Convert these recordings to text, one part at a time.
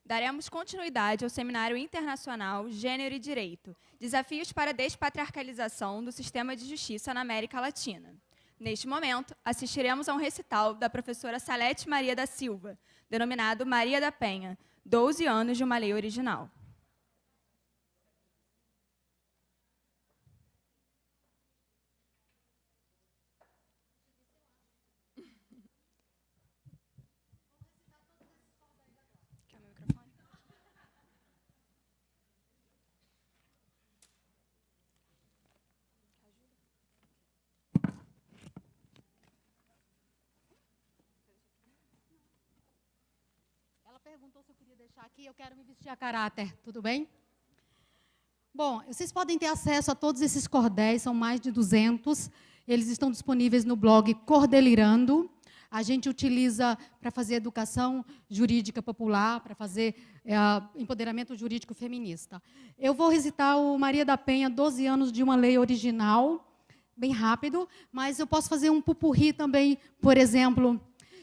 Daremos continuidade ao Seminário Internacional Gênero e Direito, Desafios para a Despatriarcalização do Sistema de Justiça na América Latina. Neste momento, assistiremos a um recital da professora Salete Maria da Silva, denominado Maria da Penha, 12 anos de uma lei original. Perguntou se eu queria deixar aqui, eu quero me vestir a caráter, tudo bem? Bom, vocês podem ter acesso a todos esses cordéis, são mais de 200, eles estão disponíveis no blog Cordelirando. A gente utiliza para fazer educação jurídica popular, para fazer empoderamento jurídico feminista. Eu vou recitar o Maria da Penha, 12 anos de uma lei original, bem rápido, mas eu posso fazer um pupurri também, por exemplo,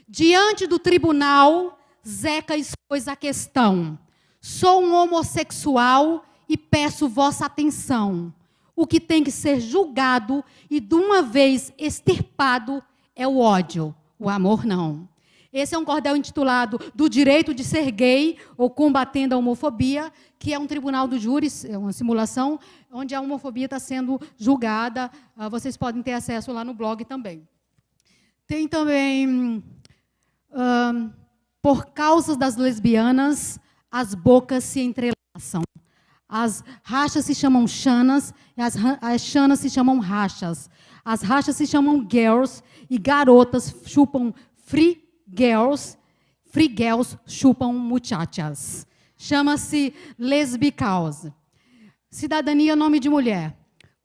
diante do tribunal, Zeca expôs a questão. Sou um homossexual e peço vossa atenção. O que tem que ser julgado e de uma vez extirpado é o ódio, o amor não. Esse é um cordel intitulado Do Direito de Ser Gay ou Combatendo a Homofobia, que é um tribunal do júri, é uma simulação, onde a homofobia está sendo julgada. Vocês podem ter acesso lá no blog também. Tem também... por causas das lesbianas, as bocas se entrelaçam. As rachas se chamam chanas, e as chanas se chamam rachas. As rachas se chamam girls, e garotas chupam free girls chupam muchachas. Chama-se lesbicause. Cidadania, nome de mulher.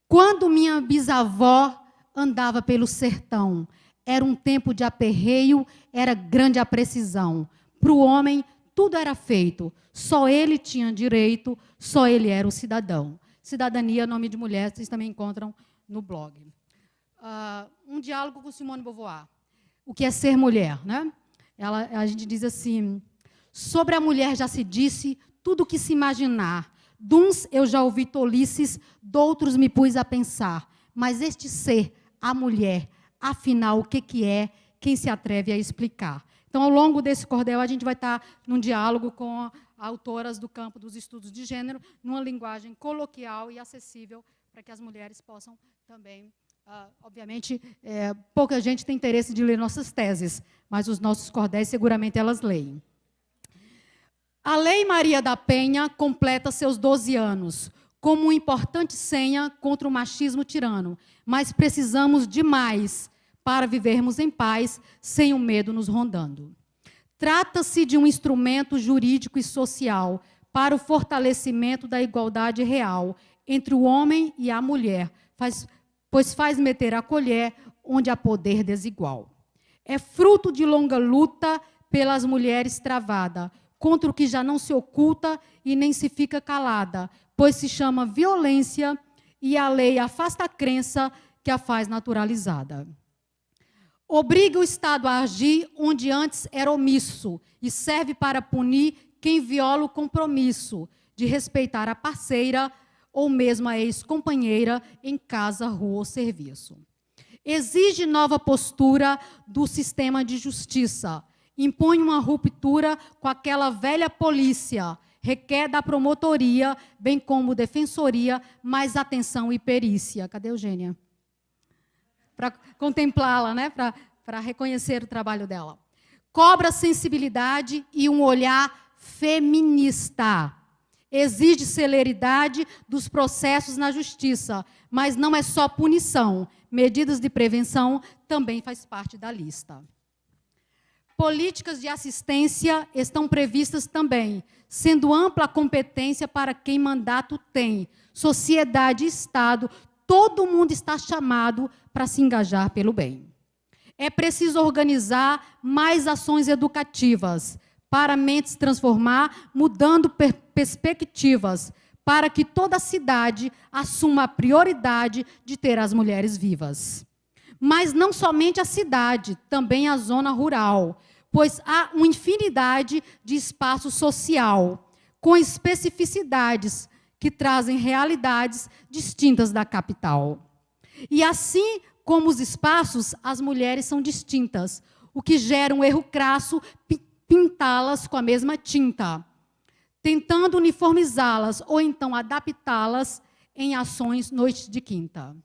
Quando minha bisavó andava pelo sertão, era um tempo de aperreio, era grande a precisão. Para o homem, tudo era feito. Só ele tinha direito, só ele era o cidadão. Cidadania, nome de mulher, vocês também encontram no blog. Um diálogo com Simone de Beauvoir. O que é ser mulher, né? A gente diz assim, sobre a mulher já se disse tudo o que se imaginar. De uns eu já ouvi tolices, de outros me pus a pensar. Mas este ser, a mulher, afinal, o que é? Quem se atreve a explicar? Então, ao longo desse cordel, a gente vai estar num diálogo com autoras do campo dos estudos de gênero, numa linguagem coloquial e acessível, para que as mulheres possam também... obviamente, pouca gente tem interesse de ler nossas teses, mas os nossos cordéis, seguramente, elas leem. A Lei Maria da Penha completa seus 12 anos, como uma importante senha contra o machismo tirano, mas precisamos de mais para vivermos em paz, sem o medo nos rondando. Trata-se de um instrumento jurídico e social para o fortalecimento da igualdade real entre o homem e a mulher, pois faz meter a colher onde há poder desigual. É fruto de longa luta pelas mulheres travada, contra o que já não se oculta e nem se fica calada, pois se chama violência e a lei afasta a crença que a faz naturalizada. Obriga o Estado a agir onde antes era omisso e serve para punir quem viola o compromisso de respeitar a parceira ou mesmo a ex-companheira em casa, rua ou serviço. Exige nova postura do sistema de justiça, impõe uma ruptura com aquela velha polícia, requer da promotoria, bem como defensoria, mais atenção e perícia. Cadê a Eugênia? Para contemplá-la, né? Para reconhecer o trabalho dela. Cobra sensibilidade e um olhar feminista. Exige celeridade dos processos na justiça, mas não é só punição. Medidas de prevenção também faz parte da lista. Políticas de assistência estão previstas também, sendo ampla a competência para quem mandato tem. Sociedade e Estado, todo mundo está chamado para se engajar pelo bem. É preciso organizar mais ações educativas para mentes transformar, mudando perspectivas, para que toda a cidade assuma a prioridade de ter as mulheres vivas. Mas não somente a cidade, também a zona rural, pois há uma infinidade de espaço social, com especificidades que trazem realidades distintas da capital. E assim como os espaços, as mulheres são distintas, o que gera um erro crasso pintá-las com a mesma tinta, tentando uniformizá-las ou então adaptá-las em ações noites de quinta.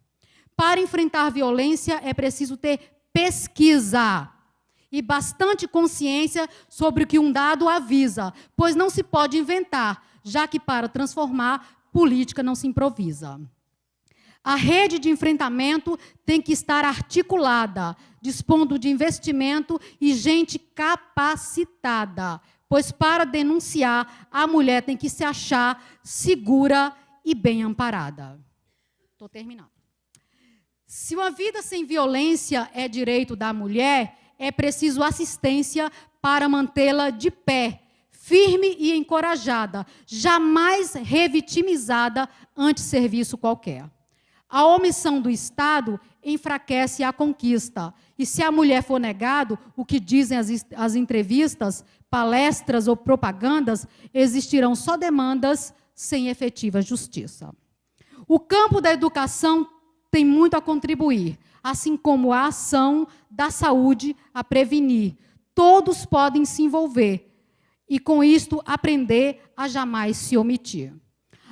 Para enfrentar violência, é preciso ter pesquisa e bastante consciência sobre o que um dado avisa, pois não se pode inventar, já que para transformar, política não se improvisa. A rede de enfrentamento tem que estar articulada, dispondo de investimento e gente capacitada, pois para denunciar, a mulher tem que se achar segura e bem amparada. Estou terminando. Se uma vida sem violência é direito da mulher, é preciso assistência para mantê-la de pé, firme e encorajada, jamais revitimizada ante serviço qualquer. A omissão do Estado enfraquece a conquista. E se a mulher for negado, o que dizem as entrevistas, palestras ou propagandas, existirão só demandas sem efetiva justiça. O campo da educação tem muito a contribuir, assim como a ação da saúde a prevenir. Todos podem se envolver e, com isto, aprender a jamais se omitir.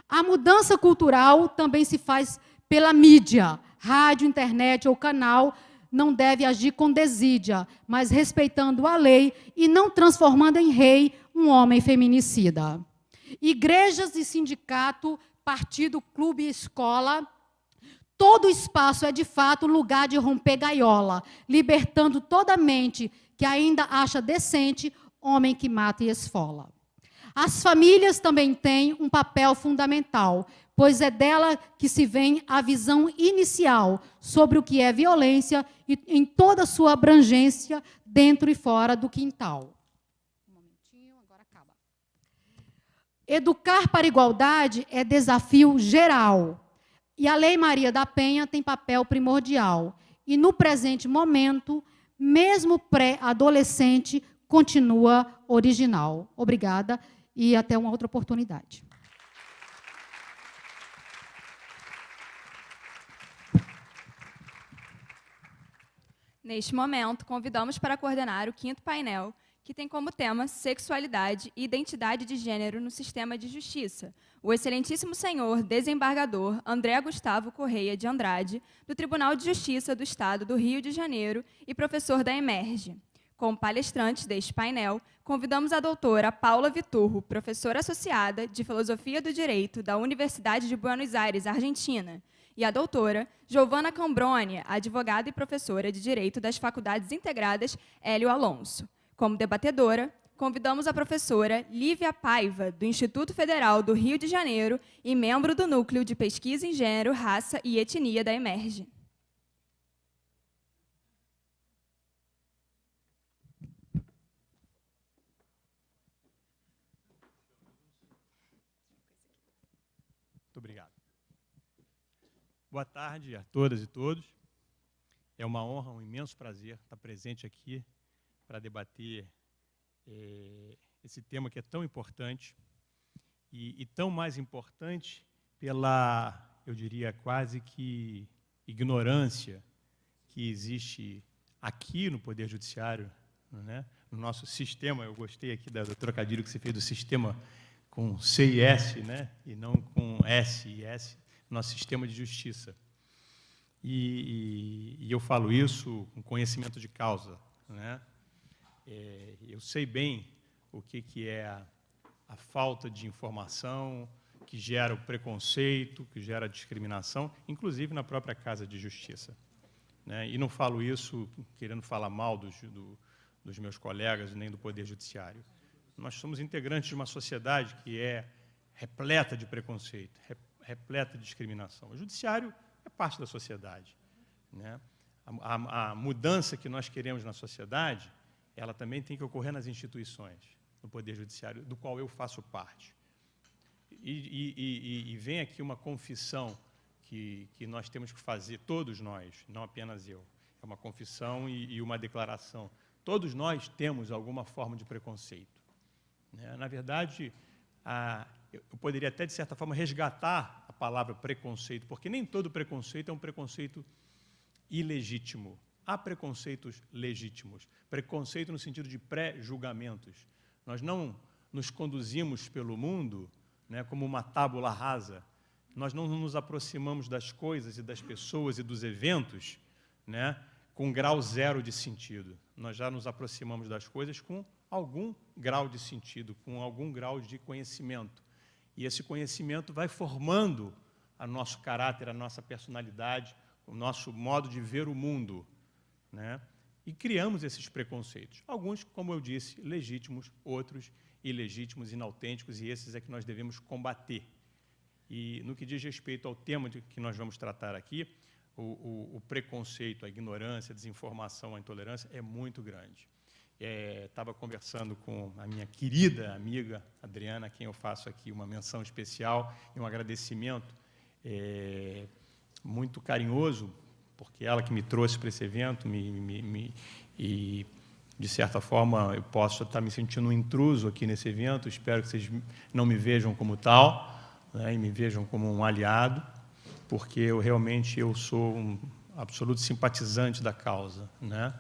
A mudança cultural também se faz pela mídia, rádio, internet ou canal, não deve agir com desídia, mas respeitando a lei e não transformando em rei um homem feminicida. Igrejas e sindicato, partido, clube e escola, todo espaço é, de fato, lugar de romper gaiola, libertando toda mente que ainda acha decente homem que mata e esfola. As famílias também têm um papel fundamental, pois é dela que se vem a visão inicial sobre o que é violência e em toda a sua abrangência, dentro e fora do quintal. Um momentinho, agora acaba. Educar para a igualdade é desafio geral. E a Lei Maria da Penha tem papel primordial. E, no presente momento, mesmo pré-adolescente, continua original. Obrigada e até uma outra oportunidade. Neste momento, convidamos para coordenar o 5º painel, que tem como tema Sexualidade e Identidade de Gênero no Sistema de Justiça, o excelentíssimo senhor desembargador André Gustavo Correia de Andrade, do Tribunal de Justiça do Estado do Rio de Janeiro e professor da EMERGE. Como palestrantes deste painel, convidamos a doutora Paula Viturro, professora associada de Filosofia do Direito da Universidade de Buenos Aires, Argentina, e a doutora Giovana Cambroni, advogada e professora de Direito das Faculdades Integradas Hélio Alonso. Como debatedora, convidamos a professora Lívia Paiva, do Instituto Federal do Rio de Janeiro e membro do Núcleo de Pesquisa em Gênero, Raça e Etnia da EMERGE. Muito obrigado. Boa tarde a todas e todos. É uma honra, um imenso prazer estar presente aqui para debater esse tema que é tão importante e tão mais importante pela, eu diria, quase que ignorância que existe aqui no Poder Judiciário, né? No nosso sistema. Eu gostei aqui do trocadilho que você fez do sistema com C e S, né? E não com S e S, nosso sistema de justiça. E eu falo isso com conhecimento de causa, né? Eu sei bem o que é a falta de informação que gera o preconceito, que gera a discriminação, inclusive na própria Casa de Justiça, né? E não falo isso querendo falar mal dos meus colegas, nem do Poder Judiciário. Nós somos integrantes de uma sociedade que é repleta de preconceito, repleta de discriminação. O Judiciário é parte da sociedade, né? A mudança que nós queremos na sociedade, ela também tem que ocorrer nas instituições, no Poder Judiciário, do qual eu faço parte. E vem aqui uma confissão que nós temos que fazer, todos nós, não apenas eu. É uma confissão e uma declaração. Todos nós temos alguma forma de preconceito, né? Na verdade, eu poderia até, de certa forma, resgatar a palavra preconceito, porque nem todo preconceito é um preconceito ilegítimo. Há preconceitos legítimos. Preconceito no sentido de pré-julgamentos. Nós não nos conduzimos pelo mundo, né, como uma tábula rasa. Nós não nos aproximamos das coisas e das pessoas e dos eventos, né, com grau zero de sentido. Nós já nos aproximamos das coisas com algum grau de sentido, com algum grau de conhecimento. E esse conhecimento vai formando o nosso caráter, a nossa personalidade, o nosso modo de ver o mundo, né? E criamos esses preconceitos. Alguns, como eu disse, legítimos, outros ilegítimos, inautênticos, e esses é que nós devemos combater. E, no que diz respeito ao tema que nós vamos tratar aqui, o preconceito, a ignorância, a desinformação, a intolerância é muito grande. Estava conversando com a minha querida amiga Adriana, a quem eu faço aqui uma menção especial e um agradecimento muito carinhoso, porque ela que me trouxe para esse evento, e, de certa forma, eu posso estar me sentindo um intruso aqui nesse evento. Espero que vocês não me vejam como tal, né, e me vejam como um aliado, porque eu realmente sou um absoluto simpatizante da causa, né?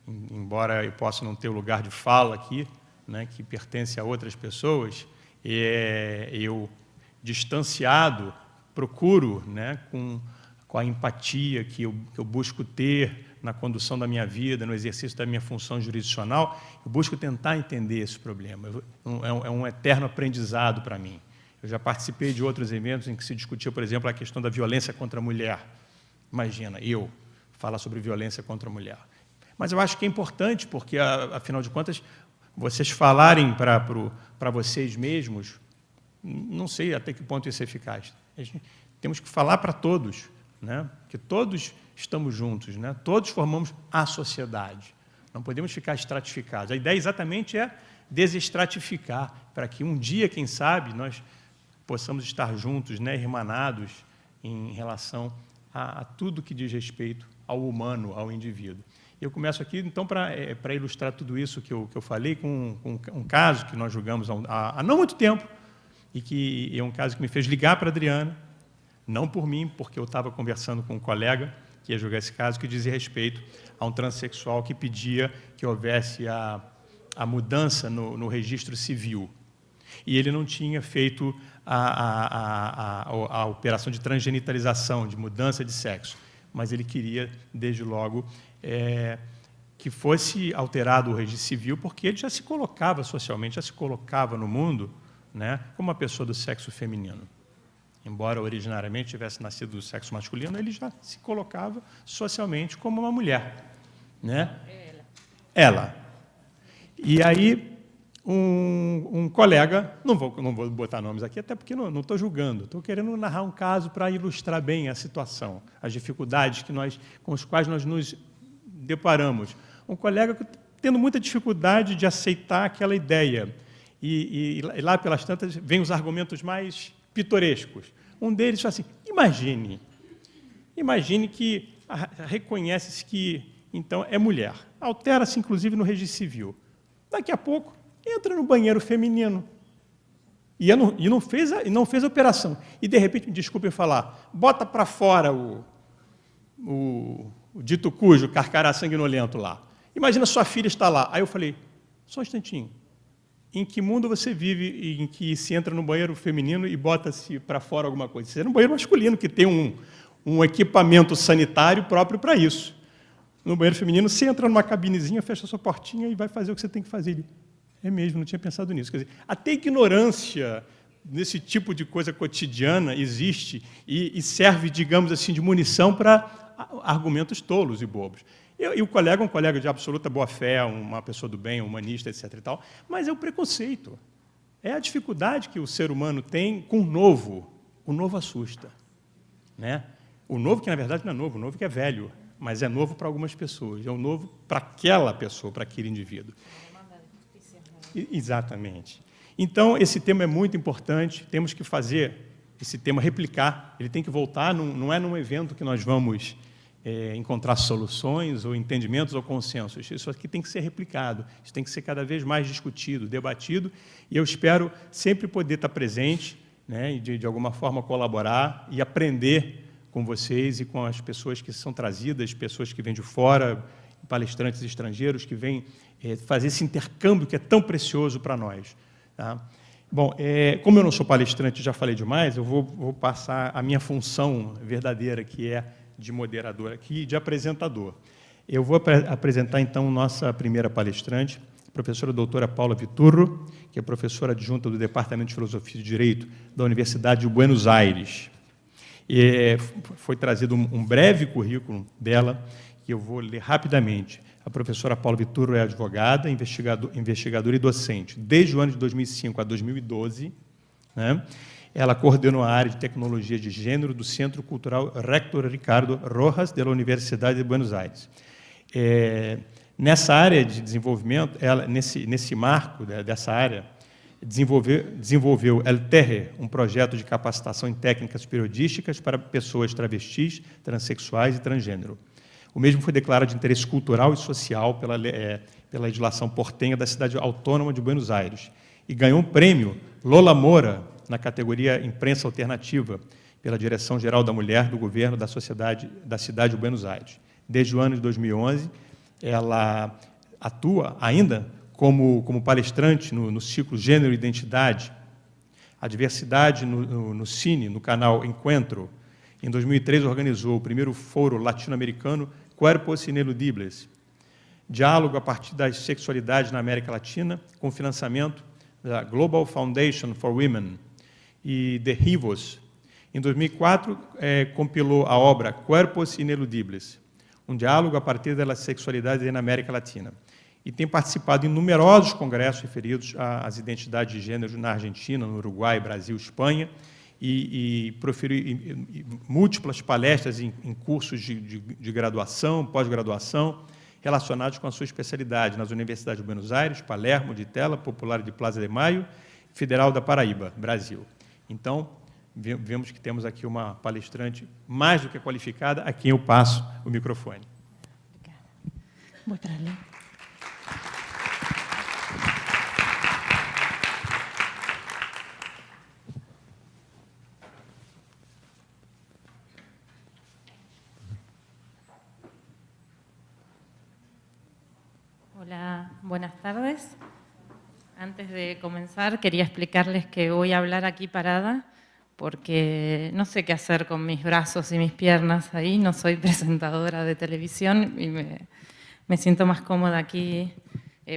Embora eu possa não ter o lugar de fala aqui, né, que pertence a outras pessoas, eu, distanciado, procuro, né, com a empatia que eu busco ter na condução da minha vida, no exercício da minha função jurisdicional, eu busco tentar entender esse problema. É um eterno aprendizado para mim. Eu já participei de outros eventos em que se discutia, por exemplo, a questão da violência contra a mulher. Imagina, eu falar sobre violência contra a mulher. Mas eu acho que é importante, porque, afinal de contas, vocês falarem para vocês mesmos, não sei até que ponto isso é eficaz. Temos que falar para todos, né? Que todos estamos juntos, né? Todos formamos a sociedade. Não podemos ficar estratificados. A ideia exatamente é desestratificar, para que um dia, quem sabe, nós possamos estar juntos, né, irmanados em relação a tudo que diz respeito ao humano, ao indivíduo. Eu começo aqui, então, para ilustrar tudo isso que eu falei, com um caso que nós julgamos há não muito tempo, e que é um caso que me fez ligar para a Adriana, não por mim, porque eu estava conversando com um colega que ia julgar esse caso, que dizia respeito a um transexual que pedia que houvesse a mudança no registro civil. E ele não tinha feito a operação de transgenitalização, de mudança de sexo, mas ele queria, desde logo, que fosse alterado o registro civil, porque ele já se colocava socialmente, já se colocava no mundo, né, como uma pessoa do sexo feminino. Embora originariamente tivesse nascido do sexo masculino, ele já se colocava socialmente como uma mulher, né? Ela. E aí, um colega, não vou botar nomes aqui, até porque não estou julgando, estou querendo narrar um caso para ilustrar bem a situação, as dificuldades com as quais nós nos deparamos. Um colega tendo muita dificuldade de aceitar aquela ideia. E lá pelas tantas vêm os argumentos mais pitorescos. Um deles fala assim: imagine que reconhece-se que, então, é mulher. Altera-se, inclusive, no registro civil. Daqui a pouco, entra no banheiro feminino. E não fez a operação. E, de repente, me desculpe falar, bota para fora o dito cujo, carcará sanguinolento lá. Imagina, sua filha está lá. Aí eu falei, só um instantinho. Em que mundo você vive em que se entra no banheiro feminino e bota-se para fora alguma coisa? Você é no banheiro masculino, que tem um equipamento sanitário próprio para isso. No banheiro feminino, você entra numa cabinezinha, fecha a sua portinha e vai fazer o que você tem que fazer. É mesmo, não tinha pensado nisso. Quer dizer, até ignorância nesse tipo de coisa cotidiana existe e serve, digamos assim, de munição para argumentos tolos e bobos. E o colega, um colega de absoluta boa-fé, uma pessoa do bem, um humanista, etc. e tal, mas é o preconceito. É a dificuldade que o ser humano tem com o novo. O novo assusta, né? O novo que, na verdade, não é novo, o novo que é velho, mas é novo para algumas pessoas, é o novo para aquela pessoa, para aquele indivíduo. Exatamente. Então, esse tema é muito importante, temos que fazer esse tema replicar, ele tem que voltar, não é num evento que nós vamos encontrar soluções, ou entendimentos, ou consensos. Isso aqui tem que ser replicado, isso tem que ser cada vez mais discutido, debatido, e eu espero sempre poder estar presente, né, e de alguma forma colaborar e aprender com vocês e com as pessoas que são trazidas, pessoas que vêm de fora, palestrantes estrangeiros que vêm fazer esse intercâmbio que é tão precioso para nós. Tá? Bom, como eu não sou palestrante, já falei demais, eu vou passar a minha função verdadeira, que é de moderador aqui e de apresentador. Eu vou apresentar, então, nossa primeira palestrante, a professora doutora Paula Viturro, que é professora adjunta do Departamento de Filosofia e Direito da Universidade de Buenos Aires. Foi trazido um breve currículo dela, que eu vou ler rapidamente. A professora Paula Viturro é advogada, investigadora e docente. Desde o ano de 2005 a 2012, né, ela coordenou a área de tecnologia de gênero do Centro Cultural Rector Ricardo Rojas, da Universidade de Buenos Aires. Nessa área de desenvolvimento, ela, nesse marco dessa área, desenvolveu El Terre, um projeto de capacitação em técnicas periodísticas para pessoas travestis, transexuais e transgênero. O mesmo foi declarado de interesse cultural e social pela legislação portenha da cidade autônoma de Buenos Aires e ganhou um prêmio Lola Moura na categoria Imprensa Alternativa pela Direção-Geral da Mulher do Governo da cidade de Buenos Aires. Desde o ano de 2011, ela atua ainda como palestrante no ciclo Gênero e Identidade, a diversidade no Cine, no canal Encuentro. Em 2003, organizou o primeiro foro latino-americano Cuerpos Ineludibles, diálogo a partir das sexualidades na América Latina, com financiamento da Global Foundation for Women e de Rivos. Em 2004, compilou a obra Cuerpos Ineludibles, um diálogo a partir das sexualidades na América Latina. E tem participado em numerosos congressos referidos às identidades de gênero na Argentina, no Uruguai, Brasil, Espanha, e proferiu múltiplas palestras em cursos de graduação, pós-graduação, relacionados com a sua especialidade nas universidades de Buenos Aires, Palermo, de Tela, Popular de Plaza de Maio, Federal da Paraíba, Brasil. Então, vemos que temos aqui uma palestrante mais do que qualificada, a quem eu passo o microfone. Obrigada. Hola, buenas tardes. Antes de comenzar, quería explicarles que voy a hablar aquí parada porque no sé qué hacer con mis brazos y mis piernas ahí. No soy presentadora de televisión y me siento más cómoda aquí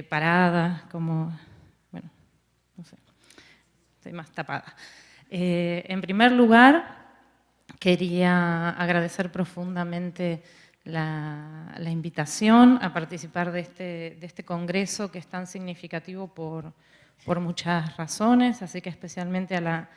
parada, como, bueno, no sé, estoy más tapada. En primer lugar, quería agradecer profundamente la invitación a participar de este congreso que es tan significativo por muchas razones, así que especialmente a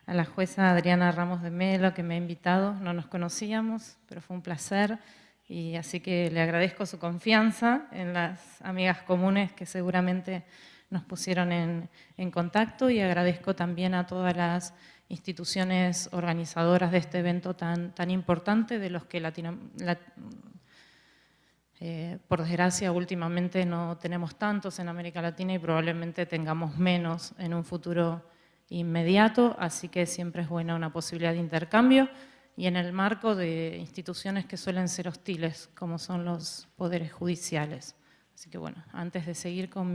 la jueza Adriana Ramos de Melo, que me ha invitado. No nos conocíamos, pero fue un placer, y así que le agradezco su confianza en las amigas comunes que seguramente nos pusieron en contacto, y agradezco también a todas las instituciones organizadoras de este evento tan importante, de los que por desgracia últimamente no tenemos tantos en América Latina y probablemente tengamos menos en un futuro inmediato, así que siempre es buena una posibilidad de intercambio, y en el marco de instituciones que suelen ser hostiles, como son los poderes judiciales. Así que bueno, antes de seguir con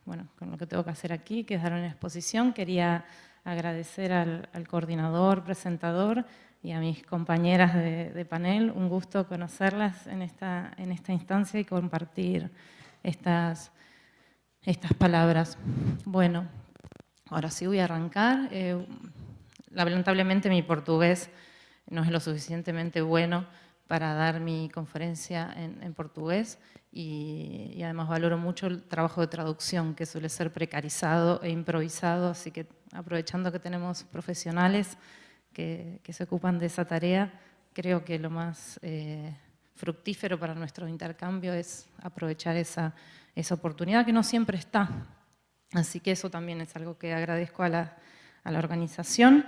lo que tengo que hacer aquí, que es dar una exposición, quería agradecer al coordinador, presentador, y a mis compañeras de panel. Un gusto conocerlas en esta instancia y compartir estas palabras. Bueno, ahora sí voy a arrancar. Lamentablemente mi portugués no es lo suficientemente bueno para dar mi conferencia en portugués, y además valoro mucho el trabajo de traducción, que suele ser precarizado e improvisado, así que aprovechando que tenemos profesionales que se ocupan de esa tarea, creo que lo más fructífero para nuestro intercambio es aprovechar esa oportunidad que no siempre está. Así que eso también es algo que agradezco a la organización.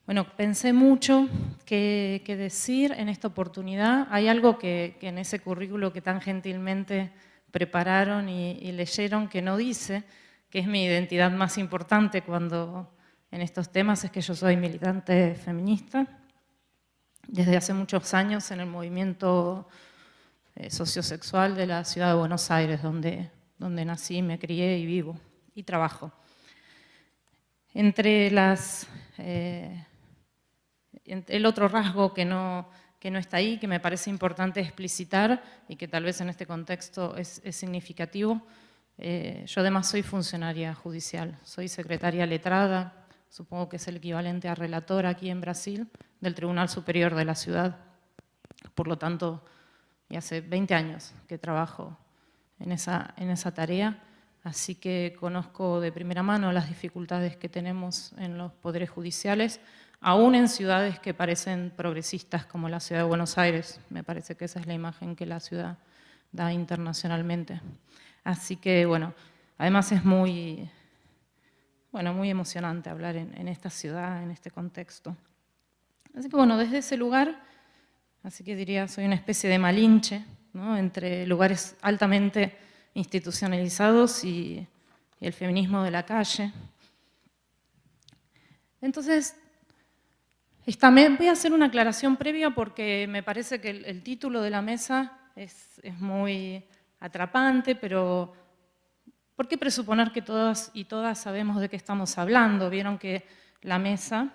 Bueno, pensé mucho qué decir en esta oportunidad. Hay algo que en ese currículo que tan gentilmente prepararon y leyeron que no dice, que es mi identidad más importante cuando en estos temas, es que yo soy militante feminista. Desde hace muchos años en el movimiento sociosexual de la ciudad de Buenos Aires, donde nací, me crié y vivo y trabajo. El otro rasgo que no está ahí, que me parece importante explicitar y que tal vez en este contexto es significativo, yo además soy funcionaria judicial, soy secretaria letrada, supongo que es el equivalente a relatora aquí en Brasil, del Tribunal Superior de la Ciudad. Por lo tanto, y hace 20 años que trabajo en esa tarea, así que conozco de primera mano las dificultades que tenemos en los poderes judiciales, aún en ciudades que parecen progresistas como la ciudad de Buenos Aires. Me parece que esa es la imagen que la ciudad da internacionalmente. Así que, bueno, además es muy emocionante hablar en esta ciudad, en este contexto. Así que, bueno, desde ese lugar, así que diría, soy una especie de malinche, ¿no?, entre lugares altamente institucionalizados y el feminismo de la calle. Entonces, voy a hacer una aclaración previa porque me parece que el título de la mesa es muy atrapante, pero ¿por qué presuponer que todas y todas sabemos de qué estamos hablando? Vieron que la mesa,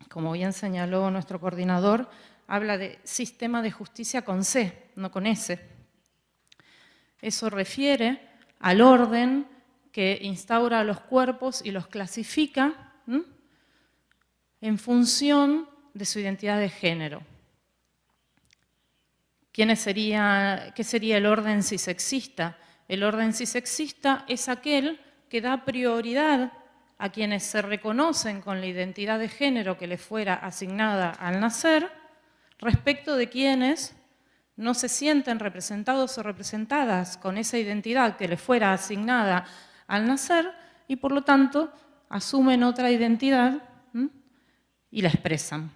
como bien señaló nuestro coordinador, habla de sistema de justicia con C, no con S. Eso refiere al orden que instaura a los cuerpos y los clasifica en función de su identidad de género. ¿Qué sería el orden cisexista? El orden cisexista es aquel que da prioridad a quienes se reconocen con la identidad de género que les fuera asignada al nacer, respecto de quienes no se sienten representados o representadas con esa identidad que les fuera asignada al nacer y por lo tanto asumen otra identidad y la expresan.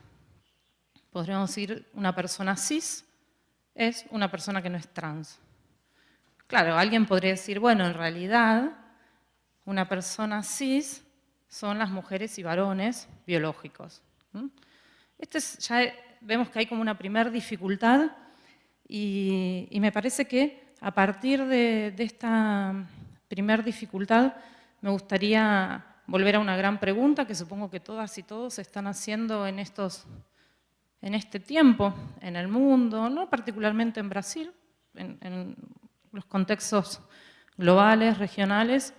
Podríamos decir, una persona cis es una persona que no es trans. Claro, alguien podría decir, bueno, en realidad una persona cis son las mujeres y varones biológicos. Ya vemos que hay como una primera dificultad y me parece que a partir de esta primera dificultad me gustaría volver a una gran pregunta que supongo que todas y todos están haciendo en este tiempo, en el mundo, no particularmente en Brasil, en los contextos globales, regionales,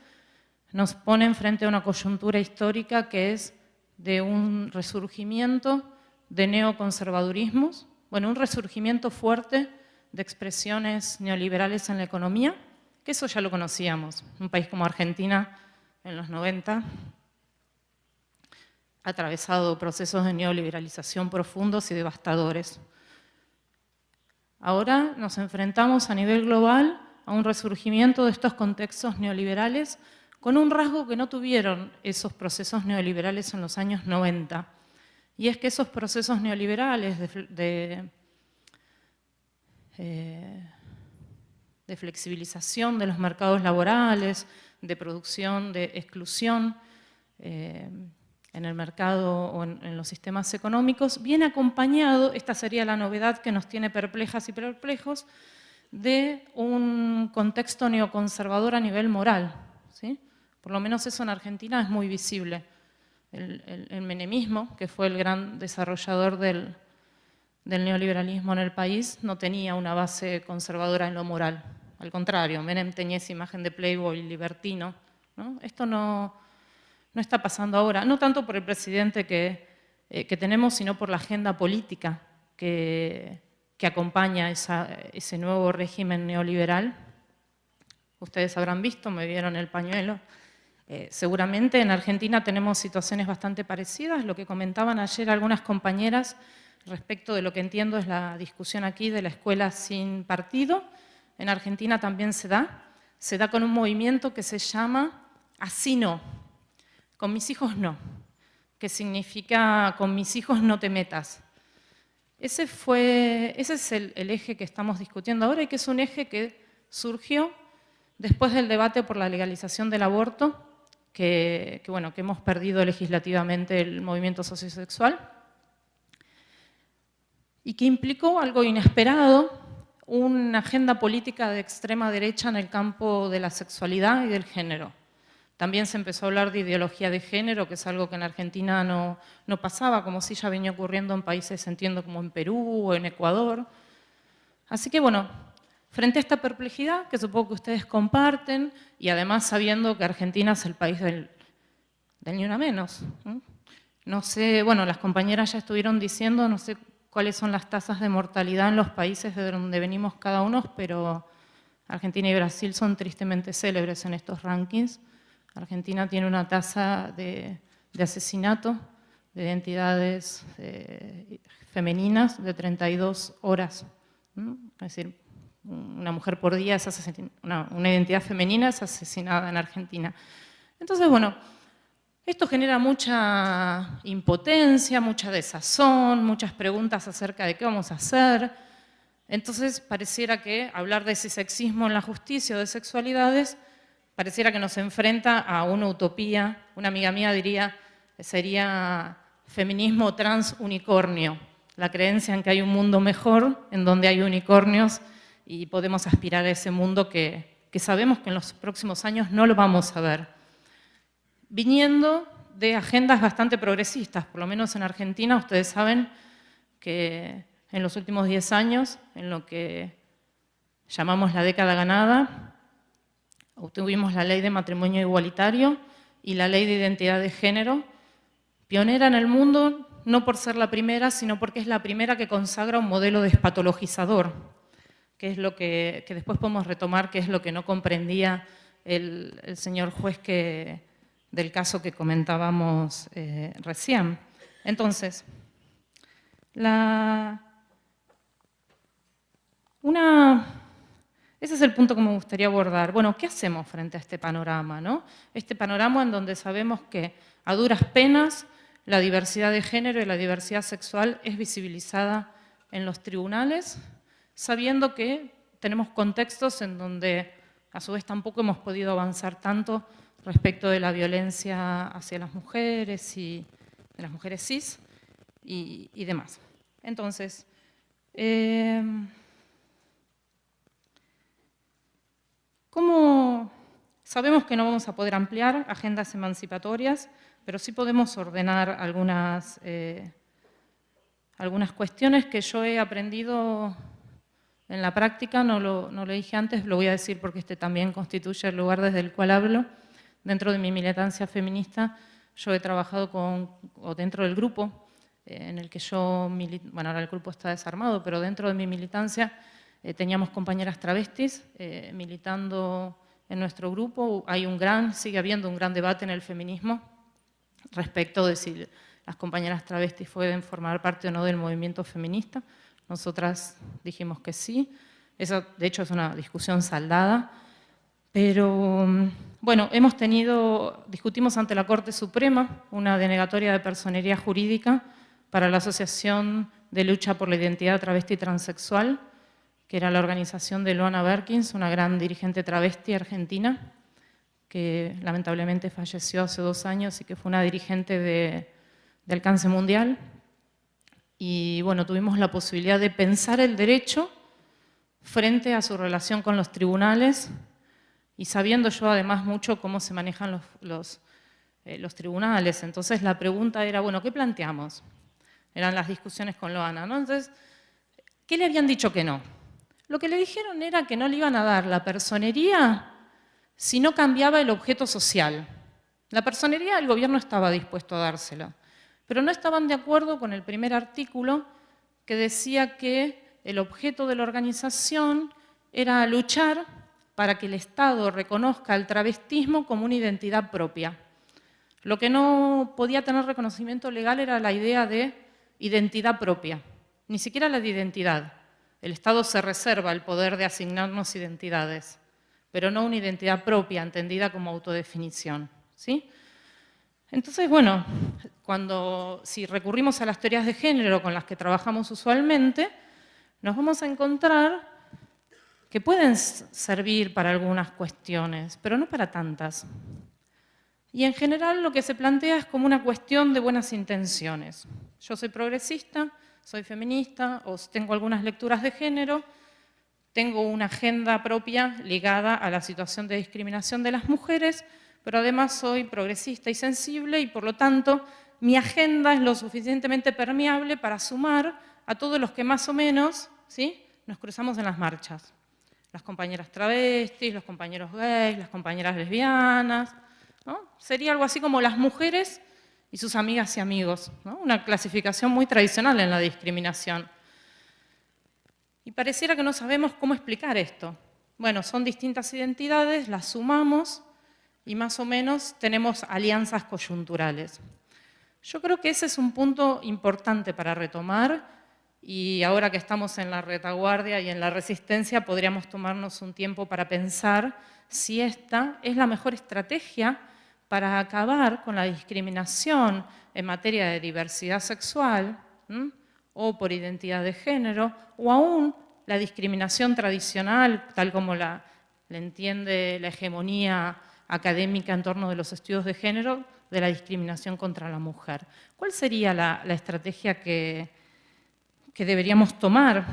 nos ponen frente a una coyuntura histórica que es de un resurgimiento de neoconservadurismos, bueno, un resurgimiento fuerte de expresiones neoliberales en la economía, que eso ya lo conocíamos. Un país como Argentina, en los 90, ha atravesado procesos de neoliberalización profundos y devastadores. Ahora nos enfrentamos a nivel global a un resurgimiento de estos contextos neoliberales con un rasgo que no tuvieron esos procesos neoliberales en los años 90. Y es que esos procesos neoliberales de flexibilización de los mercados laborales, de producción, de exclusión en el mercado o en los sistemas económicos, viene acompañado, esta sería la novedad que nos tiene perplejas y perplejos, de un contexto neoconservador a nivel moral, ¿sí? Por lo menos eso en Argentina es muy visible. El menemismo, que fue el gran desarrollador del neoliberalismo en el país, no tenía una base conservadora en lo moral. Al contrario, Menem tenía esa imagen de playboy libertino, ¿no? Esto no está pasando ahora, no tanto por el presidente que tenemos, sino por la agenda política que acompaña ese nuevo régimen neoliberal. Ustedes habrán visto, me vieron el pañuelo. Seguramente en Argentina tenemos situaciones bastante parecidas. Lo que comentaban ayer algunas compañeras respecto de lo que entiendo es la discusión aquí de la escuela sin partido. En Argentina también se da con un movimiento que se llama Así no, con mis hijos no, que significa con mis hijos no te metas. Ese es el eje que estamos discutiendo ahora y que es un eje que surgió después del debate por la legalización del aborto, que hemos perdido legislativamente el movimiento sociosexual, y que implicó algo inesperado, una agenda política de extrema derecha en el campo de la sexualidad y del género. También se empezó a hablar de ideología de género, que es algo que en Argentina no pasaba, como si ya venía ocurriendo en países, entiendo, como en Perú o en Ecuador. Así que, bueno, frente a esta perplejidad, que supongo que ustedes comparten, y además sabiendo que Argentina es el país del ni una menos. No sé, bueno, las compañeras ya estuvieron diciendo, no sé cuáles son las tasas de mortalidad en los países de donde venimos cada uno, pero Argentina y Brasil son tristemente célebres en estos rankings. Argentina tiene una tasa de asesinato de identidades femeninas de 32 horas. Es decir, una mujer por día es asesinada, una identidad femenina es asesinada en Argentina. Entonces, bueno, esto genera mucha impotencia, mucha desazón, muchas preguntas acerca de qué vamos a hacer. Entonces, pareciera que hablar de ese sexismo en la justicia o de sexualidades pareciera que nos enfrenta a una utopía. Una amiga mía diría, sería feminismo trans unicornio, la creencia en que hay un mundo mejor, en donde hay unicornios, y podemos aspirar a ese mundo que sabemos que en los próximos años no lo vamos a ver. Viniendo de agendas bastante progresistas, por lo menos en Argentina, ustedes saben que en los últimos 10 años, en lo que llamamos la década ganada, obtuvimos la ley de matrimonio igualitario y la ley de identidad de género, pionera en el mundo, no por ser la primera, sino porque es la primera que consagra un modelo despatologizador, que es lo que después podemos retomar, que es lo que no comprendía el señor juez del caso que comentábamos recién. Entonces, ese es el punto que me gustaría abordar. Bueno, ¿qué hacemos frente a este panorama, ¿no? Este panorama en donde sabemos que a duras penas la diversidad de género y la diversidad sexual es visibilizada en los tribunales, sabiendo que tenemos contextos en donde a su vez tampoco hemos podido avanzar tanto respecto de la violencia hacia las mujeres y de las mujeres cis y demás. Entonces, ¿cómo sabemos que no vamos a poder ampliar agendas emancipatorias, pero sí podemos ordenar algunas cuestiones que yo he aprendido en la práctica? No lo dije antes, lo voy a decir porque este también constituye el lugar desde el cual hablo. Dentro de mi militancia feminista, yo he trabajado dentro del grupo en el que yo milito, bueno, ahora el grupo está desarmado, pero dentro de mi militancia teníamos compañeras travestis militando en nuestro grupo. Sigue habiendo un gran debate en el feminismo respecto de si las compañeras travestis pueden formar parte o no del movimiento feminista. Nosotras dijimos que sí. Eso, de hecho, es una discusión saldada. Pero, bueno, discutimos ante la Corte Suprema una denegatoria de personería jurídica para la Asociación de Lucha por la Identidad Travesti y Transexual, que era la organización de Luana Berkins, una gran dirigente travesti argentina, que lamentablemente falleció hace 2 años y que fue una dirigente de alcance mundial. Y bueno, tuvimos la posibilidad de pensar el derecho frente a su relación con los tribunales, y sabiendo yo además mucho cómo se manejan los tribunales. Entonces la pregunta era, bueno, ¿qué planteamos? Eran las discusiones con Luana, ¿no? Entonces, ¿qué le habían dicho que no? Lo que le dijeron era que no le iban a dar la personería si no cambiaba el objeto social. La personería el gobierno estaba dispuesto a dársela, pero no estaban de acuerdo con el primer artículo que decía que el objeto de la organización era luchar para que el Estado reconozca el travestismo como una identidad propia. Lo que no podía tener reconocimiento legal era la idea de identidad propia, ni siquiera la de identidad. El Estado se reserva el poder de asignarnos identidades, pero no una identidad propia, entendida como autodefinición, ¿sí? Entonces, bueno, si recurrimos a las teorías de género con las que trabajamos usualmente, nos vamos a encontrar que pueden servir para algunas cuestiones, pero no para tantas. Y en general lo que se plantea es como una cuestión de buenas intenciones. Yo soy progresista, soy feminista, o tengo algunas lecturas de género, tengo una agenda propia ligada a la situación de discriminación de las mujeres, pero además soy progresista y sensible y por lo tanto mi agenda es lo suficientemente permeable para sumar a todos los que más o menos, ¿sí?, nos cruzamos en las marchas. Las compañeras travestis, los compañeros gays, las compañeras lesbianas, ¿no? Sería algo así como las mujeres y sus amigas y amigos, ¿no? Una clasificación muy tradicional en la discriminación. Y pareciera que no sabemos cómo explicar esto. Bueno, son distintas identidades, las sumamos y más o menos tenemos alianzas coyunturales. Yo creo que ese es un punto importante para retomar y ahora que estamos en la retaguardia y en la resistencia podríamos tomarnos un tiempo para pensar si esta es la mejor estrategia para acabar con la discriminación en materia de diversidad sexual, o por identidad de género, o aún la discriminación tradicional, tal como la entiende la hegemonía académica en torno de los estudios de género, de la discriminación contra la mujer. ¿Cuál sería la estrategia que deberíamos tomar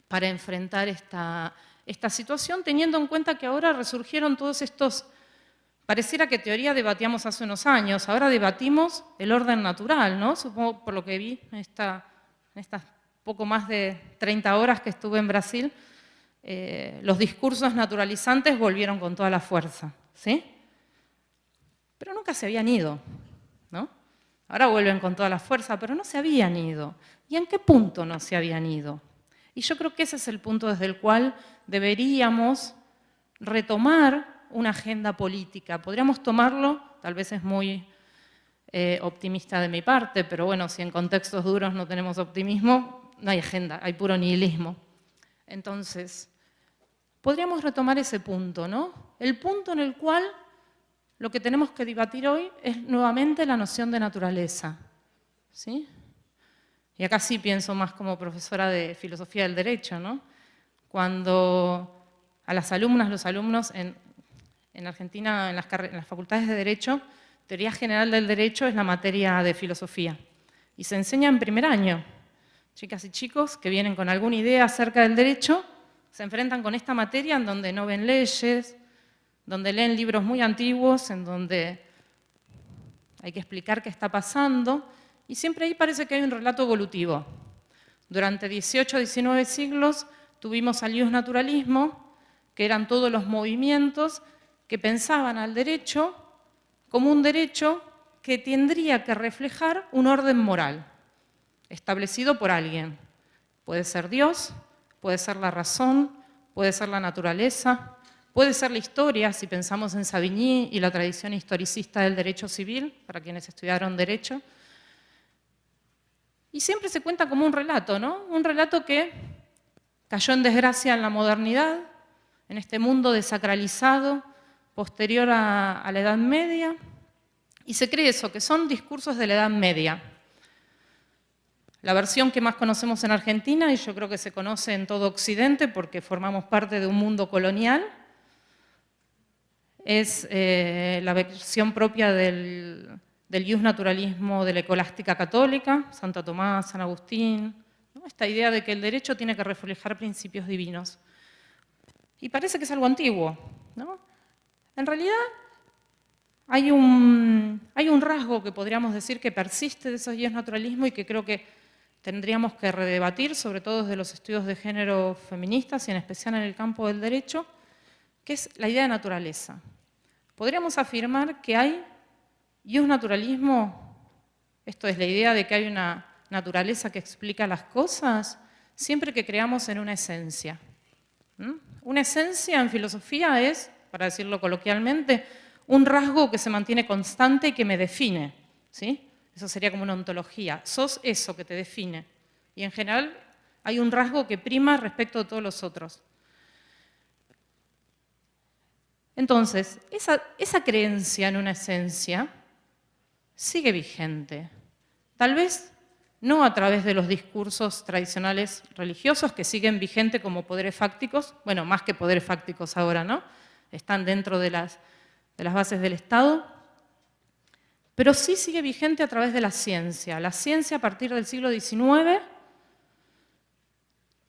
para enfrentar esta situación, teniendo en cuenta que ahora resurgieron todos estos... Pareciera que teoría debatíamos hace unos años, ahora debatimos el orden natural, ¿no? Supongo, por lo que vi en estas poco más de 30 horas que estuve en Brasil, los discursos naturalizantes volvieron con toda la fuerza, ¿sí? Pero nunca se habían ido, ¿no? Ahora vuelven con toda la fuerza, pero no se habían ido. ¿Y en qué punto no se habían ido? Y yo creo que ese es el punto desde el cual deberíamos retomar una agenda política. Podríamos tomarlo, tal vez es muy optimista de mi parte, pero bueno, si en contextos duros no tenemos optimismo, no hay agenda, hay puro nihilismo. Entonces, podríamos retomar ese punto, ¿no? El punto en el cual lo que tenemos que debatir hoy es nuevamente la noción de naturaleza, ¿sí? Y acá sí pienso más como profesora de filosofía del derecho, ¿no? Cuando a las alumnas, los alumnos en Argentina, en las facultades de Derecho, teoría general del derecho es la materia de filosofía. Y se enseña en primer año. Chicas y chicos que vienen con alguna idea acerca del derecho, se enfrentan con esta materia en donde no ven leyes, donde leen libros muy antiguos, en donde hay que explicar qué está pasando, y siempre ahí parece que hay un relato evolutivo. Durante 18, 19 siglos tuvimos al iusnaturalismo, que eran todos los movimientos que pensaban al derecho como un derecho que tendría que reflejar un orden moral, establecido por alguien. Puede ser Dios, puede ser la razón, puede ser la naturaleza, puede ser la historia, si pensamos en Savigny y la tradición historicista del derecho civil, para quienes estudiaron derecho. Y siempre se cuenta como un relato, ¿no? Un relato que cayó en desgracia en la modernidad, en este mundo desacralizado, posterior a la Edad Media, y se cree eso, que son discursos de la Edad Media. La versión que más conocemos en Argentina, y yo creo que se conoce en todo Occidente porque formamos parte de un mundo colonial, es la versión propia del iusnaturalismo de la escolástica católica, Santo Tomás, San Agustín, ¿no? Esta idea de que el derecho tiene que reflejar principios divinos. Y parece que es algo antiguo, ¿no? En realidad hay un rasgo que podríamos decir que persiste de esos iusnaturalismos y que creo que tendríamos que redebatir, sobre todo desde los estudios de género feministas y en especial en el campo del derecho, que es la idea de naturaleza. Podríamos afirmar que hay iusnaturalismo, esto es la idea de que hay una naturaleza que explica las cosas, siempre que creamos en una esencia. Una esencia en filosofía es, para decirlo coloquialmente, un rasgo que se mantiene constante y que me define, ¿sí? Eso sería como una ontología. Sos eso que te define. Y en general hay un rasgo que prima respecto de todos los otros. Entonces, esa creencia en una esencia sigue vigente. Tal vez no a través de los discursos tradicionales religiosos que siguen vigentes como poderes fácticos, bueno, más que poderes fácticos ahora, ¿no? Están dentro de las bases del Estado, pero sí sigue vigente a través de la ciencia. La ciencia a partir del siglo XIX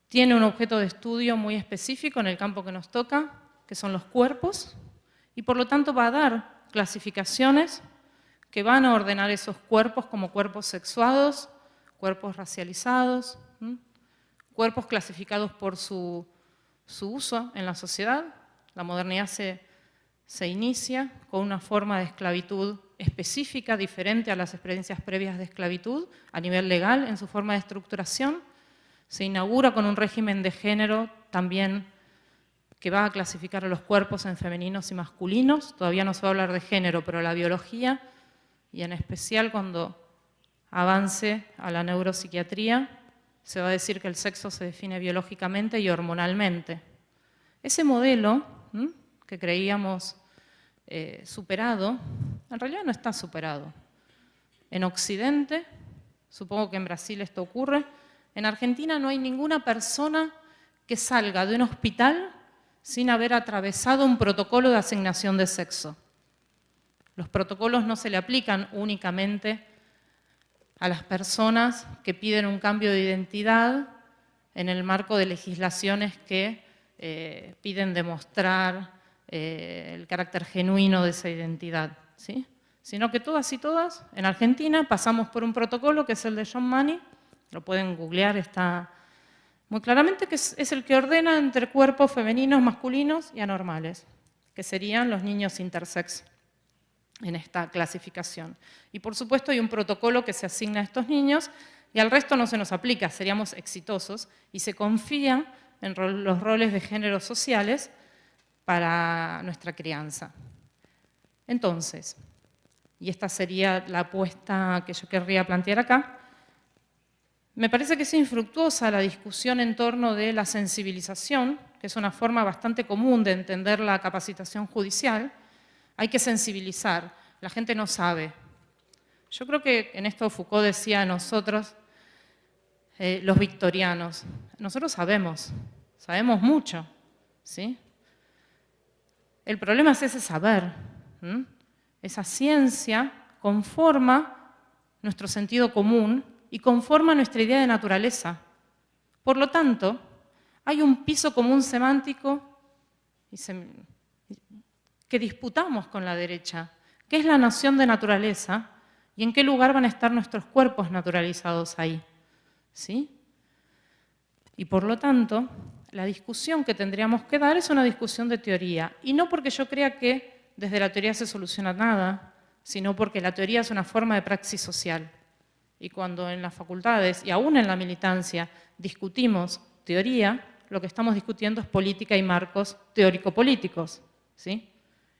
tiene un objeto de estudio muy específico en el campo que nos toca, que son los cuerpos, y por lo tanto va a dar clasificaciones que van a ordenar esos cuerpos como cuerpos sexuados, cuerpos racializados, cuerpos clasificados por su uso en la sociedad. La modernidad se inicia con una forma de esclavitud específica, diferente a las experiencias previas de esclavitud, a nivel legal en su forma de estructuración. Se inaugura con un régimen de género también que va a clasificar a los cuerpos en femeninos y masculinos. Todavía no se va a hablar de género, pero la biología, y en especial cuando avance a la neuropsiquiatría, se va a decir que el sexo se define biológicamente y hormonalmente. Ese modelo que creíamos superado, en realidad no está superado. En Occidente, supongo que en Brasil esto ocurre, en Argentina no hay ninguna persona que salga de un hospital sin haber atravesado un protocolo de asignación de sexo. Los protocolos no se le aplican únicamente a las personas que piden un cambio de identidad en el marco de legislaciones que piden demostrar el carácter genuino de esa identidad, ¿sí? Sino que todas y todas, en Argentina, pasamos por un protocolo que es el de John Money, lo pueden googlear, está muy claramente, que es el que ordena entre cuerpos femeninos, masculinos y anormales, que serían los niños intersex en esta clasificación. Y por supuesto hay un protocolo que se asigna a estos niños y al resto no se nos aplica, seríamos exitosos, y se confía en los roles de género sociales para nuestra crianza. Entonces, y esta sería la apuesta que yo querría plantear acá, me parece que es infructuosa la discusión en torno de la sensibilización, que es una forma bastante común de entender la capacitación judicial. Hay que sensibilizar, la gente no sabe. Yo creo que en esto Foucault decía a nosotros, los victorianos, nosotros sabemos mucho, ¿sí? El problema es ese saber. Esa ciencia conforma nuestro sentido común y conforma nuestra idea de naturaleza. Por lo tanto, hay un piso común semántico que disputamos con la derecha, que es la noción de naturaleza y en qué lugar van a estar nuestros cuerpos naturalizados ahí, ¿sí? Y por lo tanto, la discusión que tendríamos que dar es una discusión de teoría, y no porque yo crea que desde la teoría se soluciona nada, sino porque la teoría es una forma de praxis social. Y cuando en las facultades, y aún en la militancia, discutimos teoría, lo que estamos discutiendo es política y marcos teórico-políticos, ¿sí?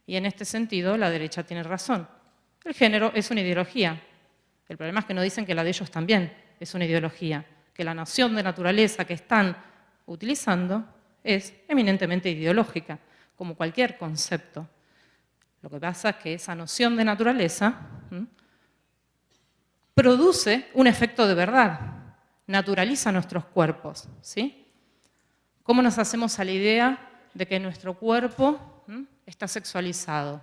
Y en este sentido, la derecha tiene razón. El género es una ideología. El problema es que no dicen que la de ellos también es una ideología, que la noción de naturaleza que están utilizando es eminentemente ideológica, como cualquier concepto. Lo que pasa es que esa noción de naturaleza produce un efecto de verdad, naturaliza nuestros cuerpos, ¿sí? ¿Cómo nos hacemos a la idea de que nuestro cuerpo está sexualizado?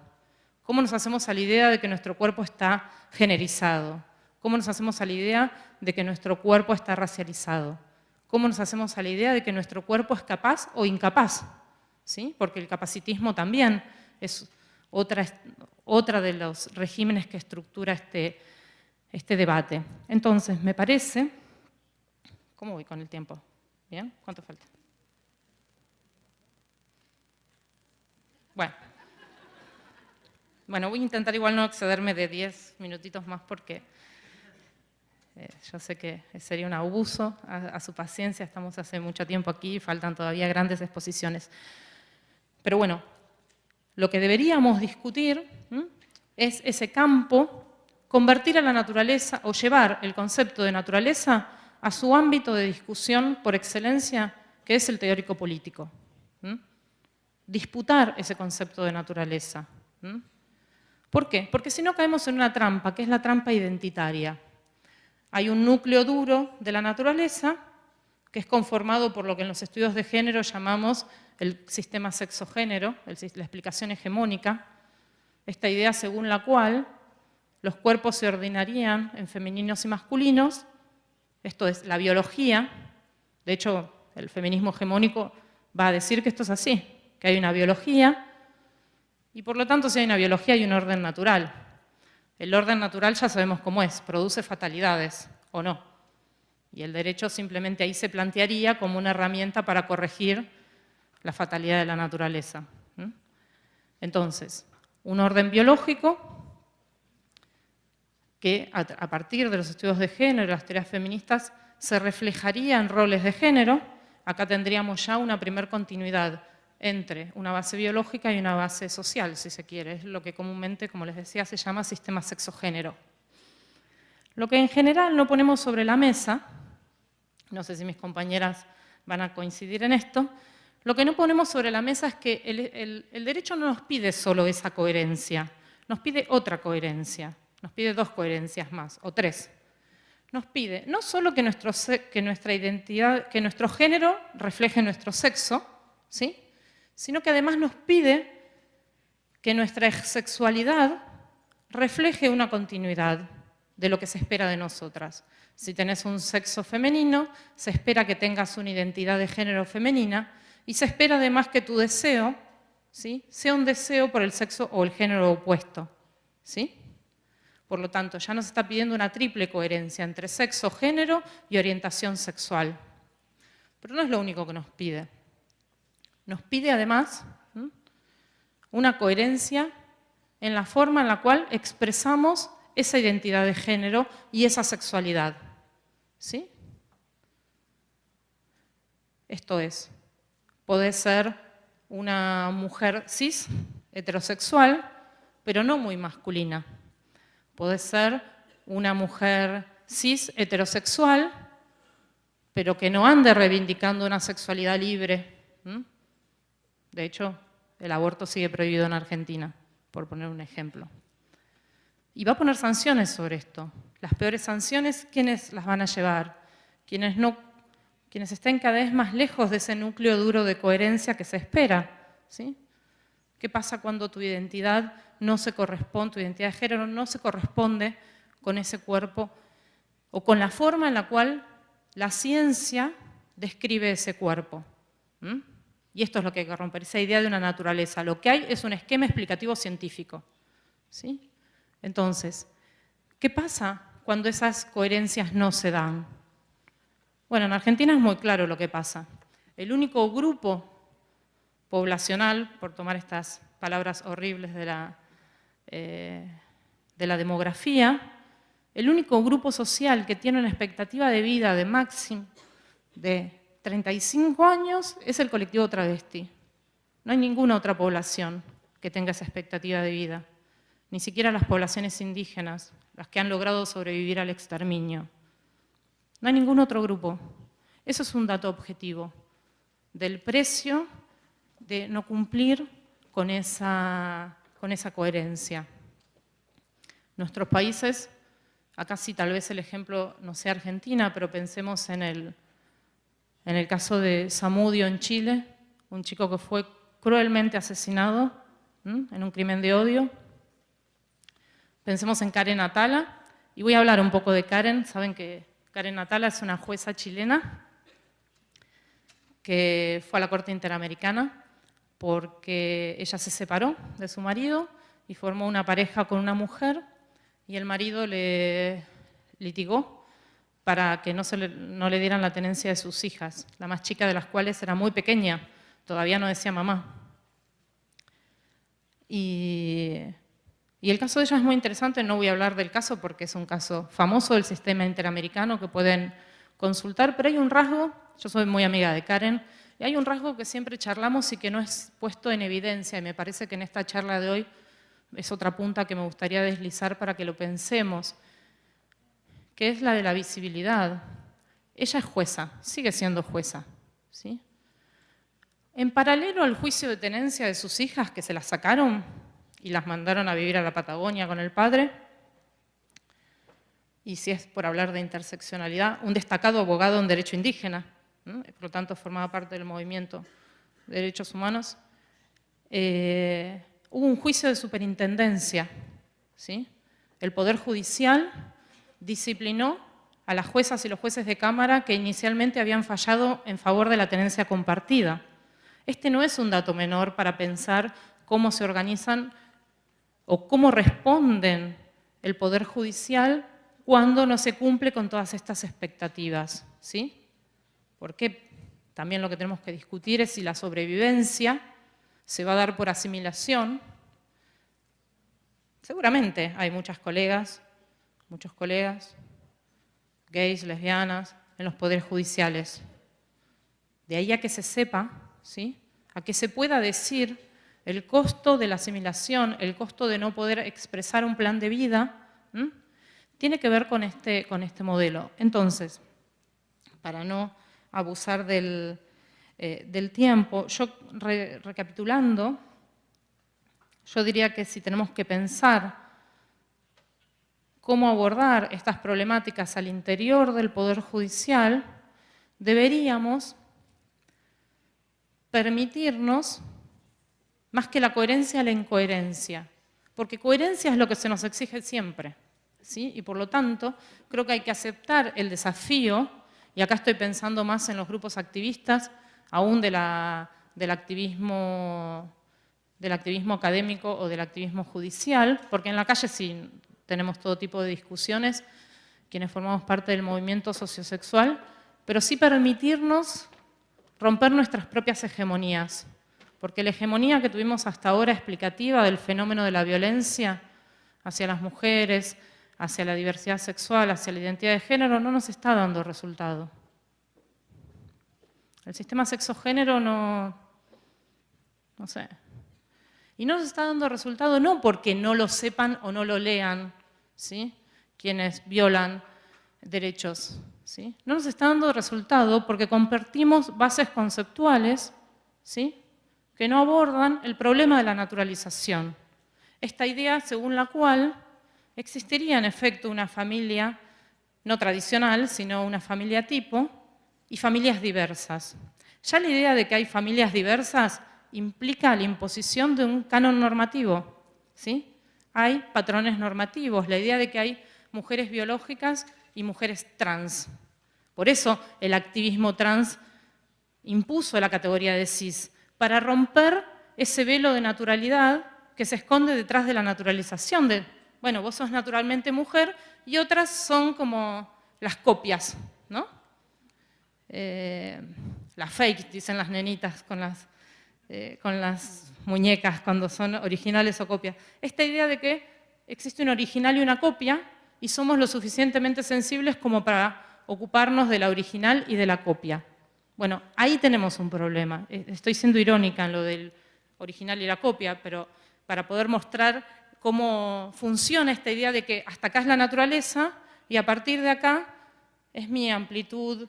¿Cómo nos hacemos a la idea de que nuestro cuerpo está generizado? ¿Cómo nos hacemos a la idea de que nuestro cuerpo está racializado? ¿Cómo nos hacemos a la idea de que nuestro cuerpo es capaz o incapaz? ¿Sí? Porque el capacitismo también es otra de los regímenes que estructura este debate. Entonces, me parece... ¿Cómo voy con el tiempo? ¿Bien? ¿Cuánto falta? Bueno, voy a intentar igual no excederme de 10 minutitos más porque yo sé que sería un abuso a su paciencia. Estamos hace mucho tiempo aquí y faltan todavía grandes exposiciones. Pero bueno, lo que deberíamos discutir es ese campo convertir a la naturaleza o llevar el concepto de naturaleza a su ámbito de discusión por excelencia, que es el teórico político. Disputar ese concepto de naturaleza. ¿Por qué? Porque si no caemos en una trampa, que es la trampa identitaria. Hay un núcleo duro de la naturaleza que es conformado por lo que en los estudios de género llamamos el sistema sexo-género, la explicación hegemónica, esta idea según la cual los cuerpos se ordenarían en femeninos y masculinos, esto es la biología, de hecho el feminismo hegemónico va a decir que esto es así, que hay una biología, y por lo tanto si hay una biología hay un orden natural. El orden natural ya sabemos cómo es, produce fatalidades, ¿o no? Y el derecho simplemente ahí se plantearía como una herramienta para corregir la fatalidad de la naturaleza. Entonces, un orden biológico que a partir de los estudios de género, las teorías feministas, se reflejaría en roles de género. Acá tendríamos ya una primer continuidad entre una base biológica y una base social, si se quiere. Es lo que comúnmente, como les decía, se llama sistema sexo-género. Lo que en general no ponemos sobre la mesa, no sé si mis compañeras van a coincidir en esto, lo que no ponemos sobre la mesa es que el derecho no nos pide solo esa coherencia, nos pide otra coherencia, nos pide dos coherencias más, o tres. Nos pide no solo que nuestra identidad, que nuestro género refleje nuestro sexo, ¿sí?, sino que además nos pide que nuestra sexualidad refleje una continuidad de lo que se espera de nosotras. Si tenés un sexo femenino, se espera que tengas una identidad de género femenina y se espera además que tu deseo, ¿sí?, sea un deseo por el sexo o el género opuesto, ¿sí? Por lo tanto, ya nos está pidiendo una triple coherencia entre sexo, género y orientación sexual. Pero no es lo único que nos pide. Nos pide además una coherencia en la forma en la cual expresamos esa identidad de género y esa sexualidad. ¿Sí? Esto es, podés ser una mujer cis, heterosexual, pero no muy masculina. Podés ser una mujer cis, heterosexual, pero que no ande reivindicando una sexualidad libre. De hecho, el aborto sigue prohibido en Argentina, por poner un ejemplo. Y va a poner sanciones sobre esto. Las peores sanciones, ¿quiénes las van a llevar? Quienes estén cada vez más lejos de ese núcleo duro de coherencia que se espera. ¿Sí? ¿Qué pasa cuando tu identidad no se corresponde, tu identidad de género no se corresponde con ese cuerpo o con la forma en la cual la ciencia describe ese cuerpo? Y esto es lo que hay que romper, esa idea de una naturaleza. Lo que hay es un esquema explicativo científico. ¿Sí? Entonces, ¿qué pasa cuando esas coherencias no se dan? Bueno, en Argentina es muy claro lo que pasa. El único grupo poblacional, por tomar estas palabras horribles de la demografía, el único grupo social que tiene una expectativa de vida de máximo de 35 años es el colectivo travesti. No hay ninguna otra población que tenga esa expectativa de vida, ni siquiera las poblaciones indígenas, las que han logrado sobrevivir al exterminio. No hay ningún otro grupo. Eso es un dato objetivo del precio de no cumplir con esa coherencia. Nuestros países, acá sí tal vez el ejemplo no sea Argentina, pero pensemos en el caso de Zamudio en Chile, un chico que fue cruelmente asesinado en un crimen de odio. Pensemos en Karen Atala, y voy a hablar un poco de Karen. Saben que Karen Atala es una jueza chilena que fue a la Corte Interamericana porque ella se separó de su marido y formó una pareja con una mujer, y el marido le litigó para que no le dieran la tenencia de sus hijas, la más chica de las cuales era muy pequeña, todavía no decía mamá. Y el caso de ella es muy interesante, no voy a hablar del caso porque es un caso famoso del sistema interamericano que pueden consultar, pero hay un rasgo, yo soy muy amiga de Karen, y hay un rasgo que siempre charlamos y que no es puesto en evidencia, y me parece que en esta charla de hoy es otra punta que me gustaría deslizar para que lo pensemos, que es la de la visibilidad. Ella es jueza, sigue siendo jueza, ¿sí? En paralelo al juicio de tenencia de sus hijas, que se las sacaron y las mandaron a vivir a la Patagonia con el padre, y si es por hablar de interseccionalidad, un destacado abogado en derecho indígena, ¿no? Por lo tanto formaba parte del movimiento de derechos humanos, hubo un juicio de superintendencia, ¿sí? El Poder Judicial disciplinó a las juezas y los jueces de Cámara que inicialmente habían fallado en favor de la tenencia compartida. Este no es un dato menor para pensar cómo se organizan o cómo responden el Poder Judicial cuando no se cumple con todas estas expectativas, ¿sí? Porque también lo que tenemos que discutir es si la sobrevivencia se va a dar por asimilación. Seguramente hay muchos colegas, gays, lesbianas, en los poderes judiciales. De ahí a que se sepa, ¿sí? A que se pueda decir el costo de la asimilación, el costo de no poder expresar un plan de vida, ¿m? Tiene que ver con este modelo. Entonces, para no abusar del tiempo, yo recapitulando, yo diría que si tenemos que pensar cómo abordar estas problemáticas al interior del Poder Judicial, deberíamos permitirnos, más que la coherencia, la incoherencia. Porque coherencia es lo que se nos exige siempre, ¿sí? Y por lo tanto, creo que hay que aceptar el desafío, y acá estoy pensando más en los grupos activistas, aún del activismo académico o del activismo judicial, porque en la calle sí tenemos todo tipo de discusiones, quienes formamos parte del movimiento sociosexual, pero sí permitirnos romper nuestras propias hegemonías, porque la hegemonía que tuvimos hasta ahora explicativa del fenómeno de la violencia hacia las mujeres, hacia la diversidad sexual, hacia la identidad de género, no nos está dando resultado. El sistema sexo-género no sé. Y no nos está dando resultado no porque no lo sepan o no lo lean, ¿sí? Quienes violan derechos, ¿sí? No nos está dando resultado porque compartimos bases conceptuales, ¿sí? Que no abordan el problema de la naturalización. Esta idea según la cual existiría en efecto una familia no tradicional, sino una familia tipo y familias diversas. Ya la idea de que hay familias diversas implica la imposición de un canon normativo, ¿sí? Hay patrones normativos, la idea de que hay mujeres biológicas y mujeres trans. Por eso el activismo trans impuso la categoría de cis, para romper ese velo de naturalidad que se esconde detrás de la naturalización de, bueno, vos sos naturalmente mujer y otras son como las copias, ¿no? Las fake, dicen las nenitas con las muñecas cuando son originales o copias. Esta idea de que existe un original y una copia y somos lo suficientemente sensibles como para ocuparnos de la original y de la copia. Bueno, ahí tenemos un problema. Estoy siendo irónica en lo del original y la copia, pero para poder mostrar cómo funciona esta idea de que hasta acá es la naturaleza y a partir de acá es mi amplitud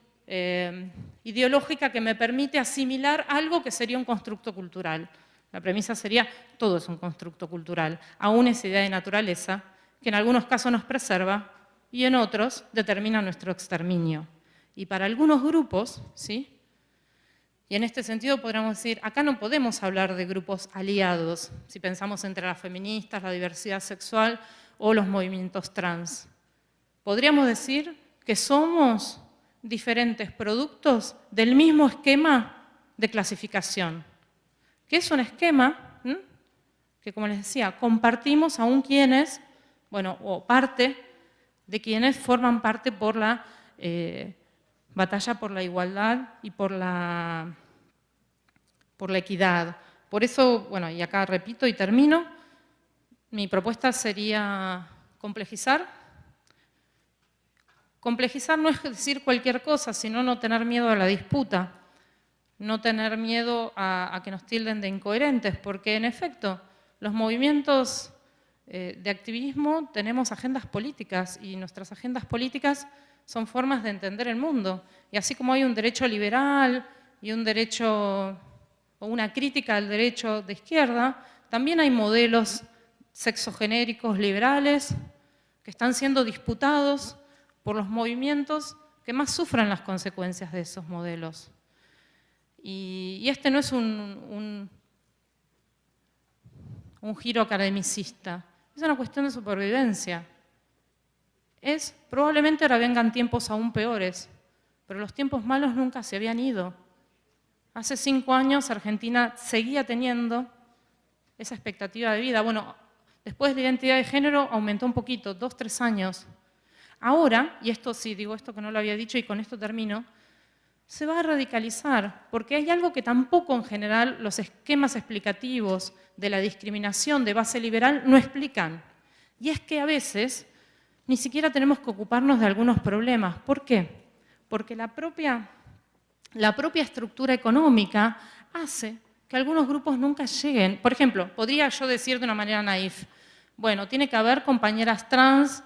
ideológica que me permite asimilar algo que sería un constructo cultural. La premisa sería, todo es un constructo cultural, aún esa idea de naturaleza, que en algunos casos nos preserva y en otros determina nuestro exterminio. Y para algunos grupos, ¿sí? Y en este sentido podríamos decir, acá no podemos hablar de grupos aliados, si pensamos entre las feministas, la diversidad sexual o los movimientos trans. Podríamos decir que somos diferentes productos del mismo esquema de clasificación, que es un esquema que, como les decía, compartimos aún quienes, bueno, o parte de quienes forman parte por la batalla por la igualdad y por la equidad. Por eso, bueno, y acá repito y termino, mi propuesta sería complejizar. Complejizar no es decir cualquier cosa, sino no tener miedo a la disputa, no tener miedo a que nos tilden de incoherentes, porque en efecto los movimientos de activismo tenemos agendas políticas y nuestras agendas políticas son formas de entender el mundo. Y así como hay un derecho liberal y un derecho o una crítica al derecho de izquierda, también hay modelos sexogenéricos liberales que están siendo disputados por los movimientos que más sufren las consecuencias de esos modelos. Y este no es un giro academicista, es una cuestión de supervivencia. Probablemente ahora vengan tiempos aún peores, pero los tiempos malos nunca se habían ido. Hace 5 años Argentina seguía teniendo esa expectativa de vida. Bueno, después de la identidad de género aumentó un poquito, 2, 3 años. Ahora, y esto sí, digo esto que no lo había dicho y con esto termino, se va a radicalizar, porque hay algo que tampoco en general los esquemas explicativos de la discriminación de base liberal no explican. Y es que a veces ni siquiera tenemos que ocuparnos de algunos problemas. ¿Por qué? Porque la propia estructura económica hace que algunos grupos nunca lleguen. Por ejemplo, podría yo decir de una manera naif, bueno, tiene que haber compañeras trans,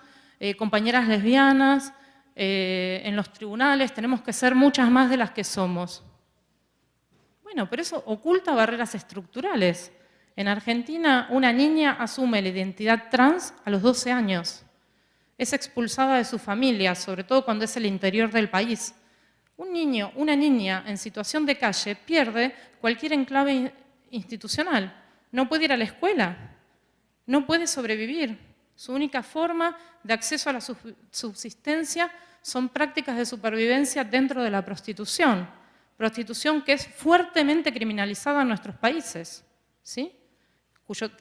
compañeras lesbianas, en los tribunales tenemos que ser muchas más de las que somos. Bueno, pero eso oculta barreras estructurales. En Argentina, una niña asume la identidad trans a los 12 años. Es expulsada de su familia, sobre todo cuando es el interior del país. Un niño, una niña en situación de calle pierde cualquier enclave institucional. No puede ir a la escuela, no puede sobrevivir. Su única forma de acceso a la subsistencia son prácticas de supervivencia dentro de la prostitución. Prostitución que es fuertemente criminalizada en nuestros países, ¿sí?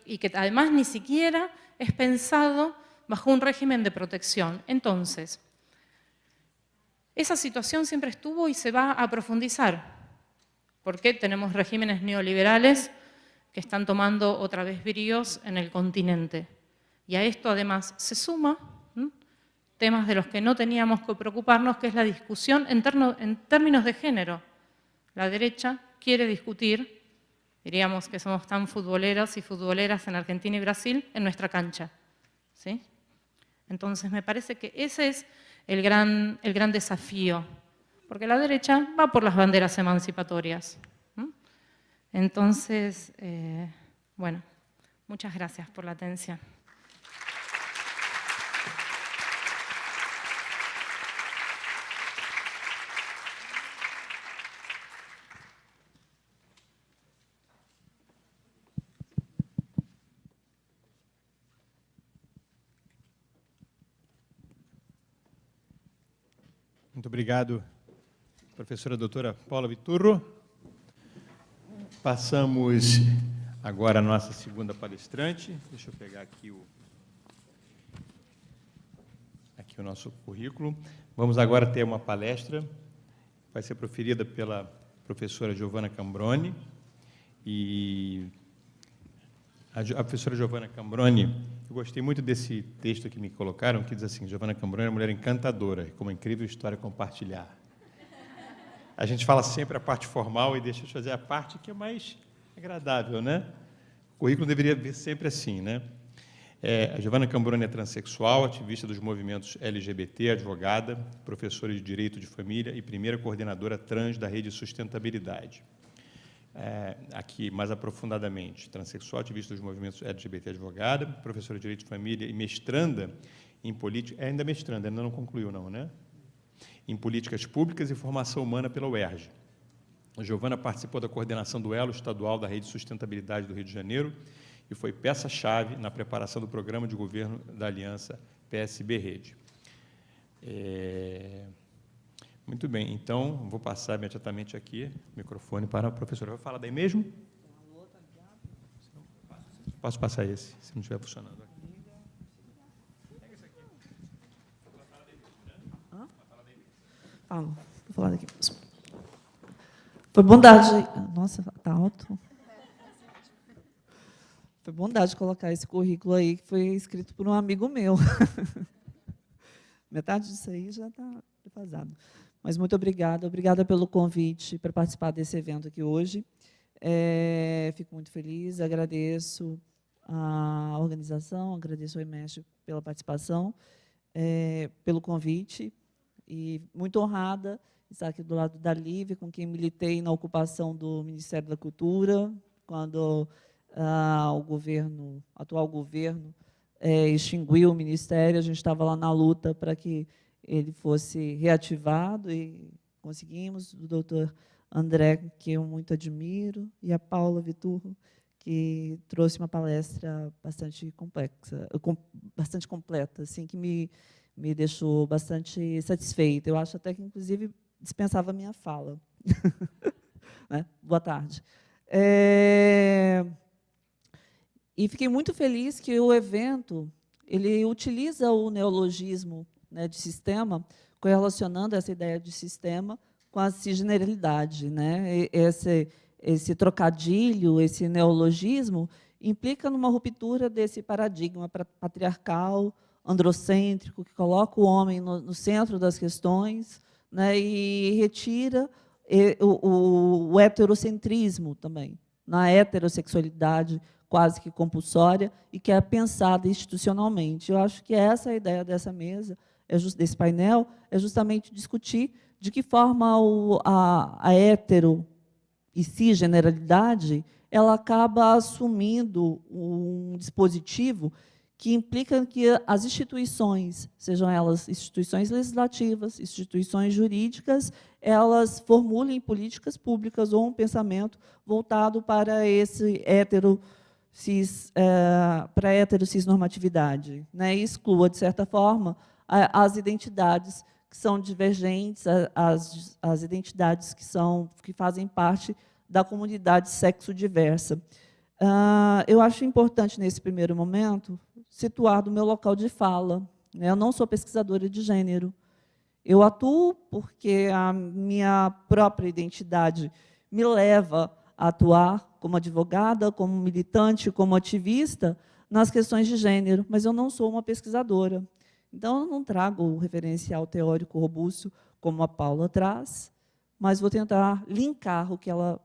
Y que además ni siquiera es pensado bajo un régimen de protección. Entonces, esa situación siempre estuvo y se va a profundizar, porque tenemos regímenes neoliberales que están tomando otra vez bríos en el continente. Y a esto además se suma temas de los que no teníamos que preocuparnos, que es la discusión en términos de género. La derecha quiere discutir, diríamos que somos tan futboleros y futboleras en Argentina y Brasil, en nuestra cancha, ¿sí? Entonces me parece que ese es el gran desafío, porque la derecha va por las banderas emancipatorias. Entonces, bueno, muchas gracias por la atención. Muito obrigado, professora doutora Paula Viturro. Passamos agora a nossa segunda palestrante. Deixa eu pegar aqui o nosso currículo. Vamos agora ter uma palestra, vai ser proferida pela professora Giovana Cambroni. E a professora Giovana Cambroni, eu gostei muito desse texto que me colocaram, que diz assim, Giovana Cambroni é uma mulher encantadora, com uma incrível história a compartilhar. A gente fala sempre a parte formal e deixa eu fazer a parte que é mais agradável, né? O currículo deveria vir sempre assim, né? A Giovana Cambroni é transexual, ativista dos movimentos LGBT, advogada, professora de Direito de Família e primeira coordenadora trans da Rede Sustentabilidade. Aqui, mais aprofundadamente, transexual, ativista dos movimentos LGBT, advogada, professora de Direito de Família e mestranda em política, ainda mestranda, ainda não concluiu não, né? Em políticas públicas e formação humana pela UERJ. A Giovana participou da coordenação do Elo Estadual da Rede Sustentabilidade do Rio de Janeiro e foi peça-chave na preparação do programa de governo da Aliança PSB-Rede. Muito bem, então, vou passar imediatamente aqui o microfone para a professora. Vai falar daí mesmo? Posso passar esse, se não estiver funcionando aqui. Pega esse aqui. Vou falar daqui mesmo. Foi bondade... Nossa, está alto. Foi bondade colocar esse currículo aí, que foi escrito por um amigo meu. Metade disso aí já está defasado. Mas muito obrigada pelo convite para participar desse evento aqui hoje. Fico muito feliz, agradeço a organização, agradeço ao IMEST pela participação, pelo convite, e muito honrada estar aqui do lado da Lívia, com quem militei na ocupação do Ministério da Cultura, quando o atual governo extinguiu o Ministério. A gente estava lá na luta para que ele fosse reativado, e conseguimos. O doutor André, que eu muito admiro, e a Paula Viturro, que trouxe uma palestra bastante complexa, bastante completa, assim, que me deixou bastante satisfeita. Eu acho até que, inclusive, dispensava a minha fala. Né? Boa tarde. E fiquei muito feliz que o evento ele utiliza o neologismo, né, de sistema, correlacionando essa ideia de sistema com a cisgeneralidade, né? Esse trocadilho, esse neologismo, implica numa ruptura desse paradigma patriarcal, androcêntrico, que coloca o homem no centro das questões, né, e retira o heterocentrismo também, na heterossexualidade quase que compulsória e que é pensada institucionalmente. Eu acho que essa é a ideia dessa mesa, desse painel, é justamente discutir de que forma a hetero e cisgeneralidade ela acaba assumindo um dispositivo que implica que as instituições, sejam elas instituições legislativas, instituições jurídicas, elas formulem políticas públicas ou um pensamento voltado para esse para a heterocisnormatividade, né? E exclua, de certa forma, as identidades que são divergentes, as identidades que fazem parte da comunidade sexo-diversa. Eu acho importante, nesse primeiro momento, situar do meu local de fala. Eu não sou pesquisadora de gênero. Eu atuo porque a minha própria identidade me leva a atuar como advogada, como militante, como ativista nas questões de gênero, mas eu não sou uma pesquisadora. Então, eu não trago o referencial teórico robusto, como a Paula traz, mas vou tentar linkar o que ela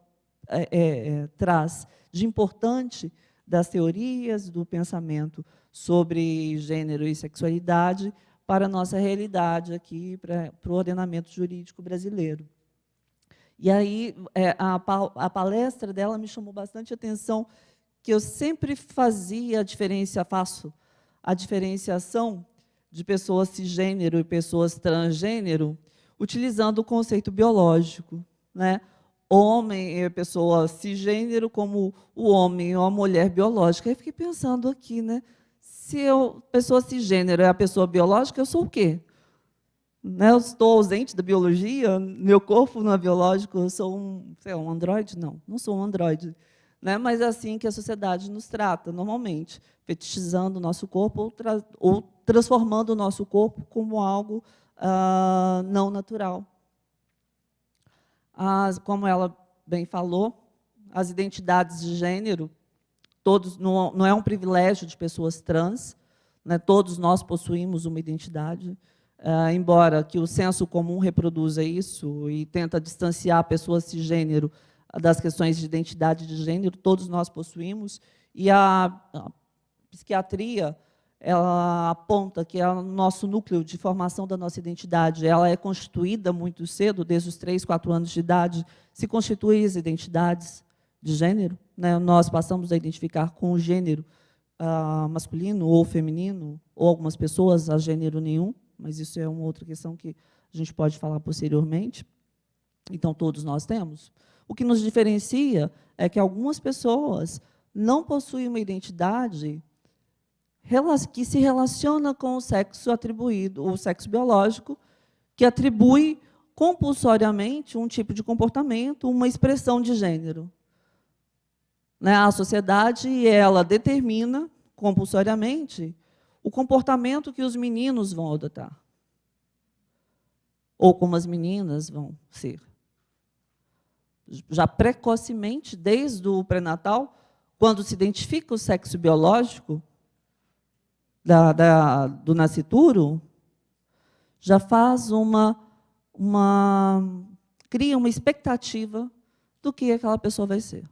traz de importante das teorias do pensamento sobre gênero e sexualidade para a nossa realidade aqui, para o ordenamento jurídico brasileiro. E aí, a palestra dela me chamou bastante atenção, que eu sempre faço a diferenciação de pessoas cisgênero e pessoas transgênero, utilizando o conceito biológico, né? Homem é pessoa cisgênero como o homem ou a mulher biológica. Aí fiquei pensando aqui, né? Se pessoa cisgênero é a pessoa biológica, eu sou o quê? Né? Eu estou ausente da biologia, meu corpo não é biológico, eu sou um androide? Não, não sou um androide. Né? Mas é assim que a sociedade nos trata, normalmente, fetichizando o nosso corpo ou transformando o nosso corpo como algo não natural. Como ela bem falou, as identidades de gênero, não é um privilégio de pessoas trans, né? Todos nós possuímos uma identidade, embora que o senso comum reproduza isso e tenta distanciar pessoas cisgênero das questões de identidade de gênero, todos nós possuímos, e a psiquiatria ela aponta que o nosso núcleo de formação da nossa identidade ela é constituída muito cedo, desde os 3, 4 anos de idade, se constituem as identidades de gênero. Né? Nós passamos a identificar com o gênero masculino ou feminino, ou algumas pessoas a gênero nenhum, mas isso é uma outra questão que a gente pode falar posteriormente. Então, todos nós temos. O que nos diferencia é que algumas pessoas não possuem uma identidade que se relaciona com o sexo atribuído, o sexo biológico, que atribui compulsoriamente um tipo de comportamento, uma expressão de gênero. Né? A sociedade ela determina compulsoriamente o comportamento que os meninos vão adotar, ou como as meninas vão ser. Já precocemente, desde o pré-natal, quando se identifica o sexo biológico do nascituro, já faz cria uma expectativa do que aquela pessoa vai ser.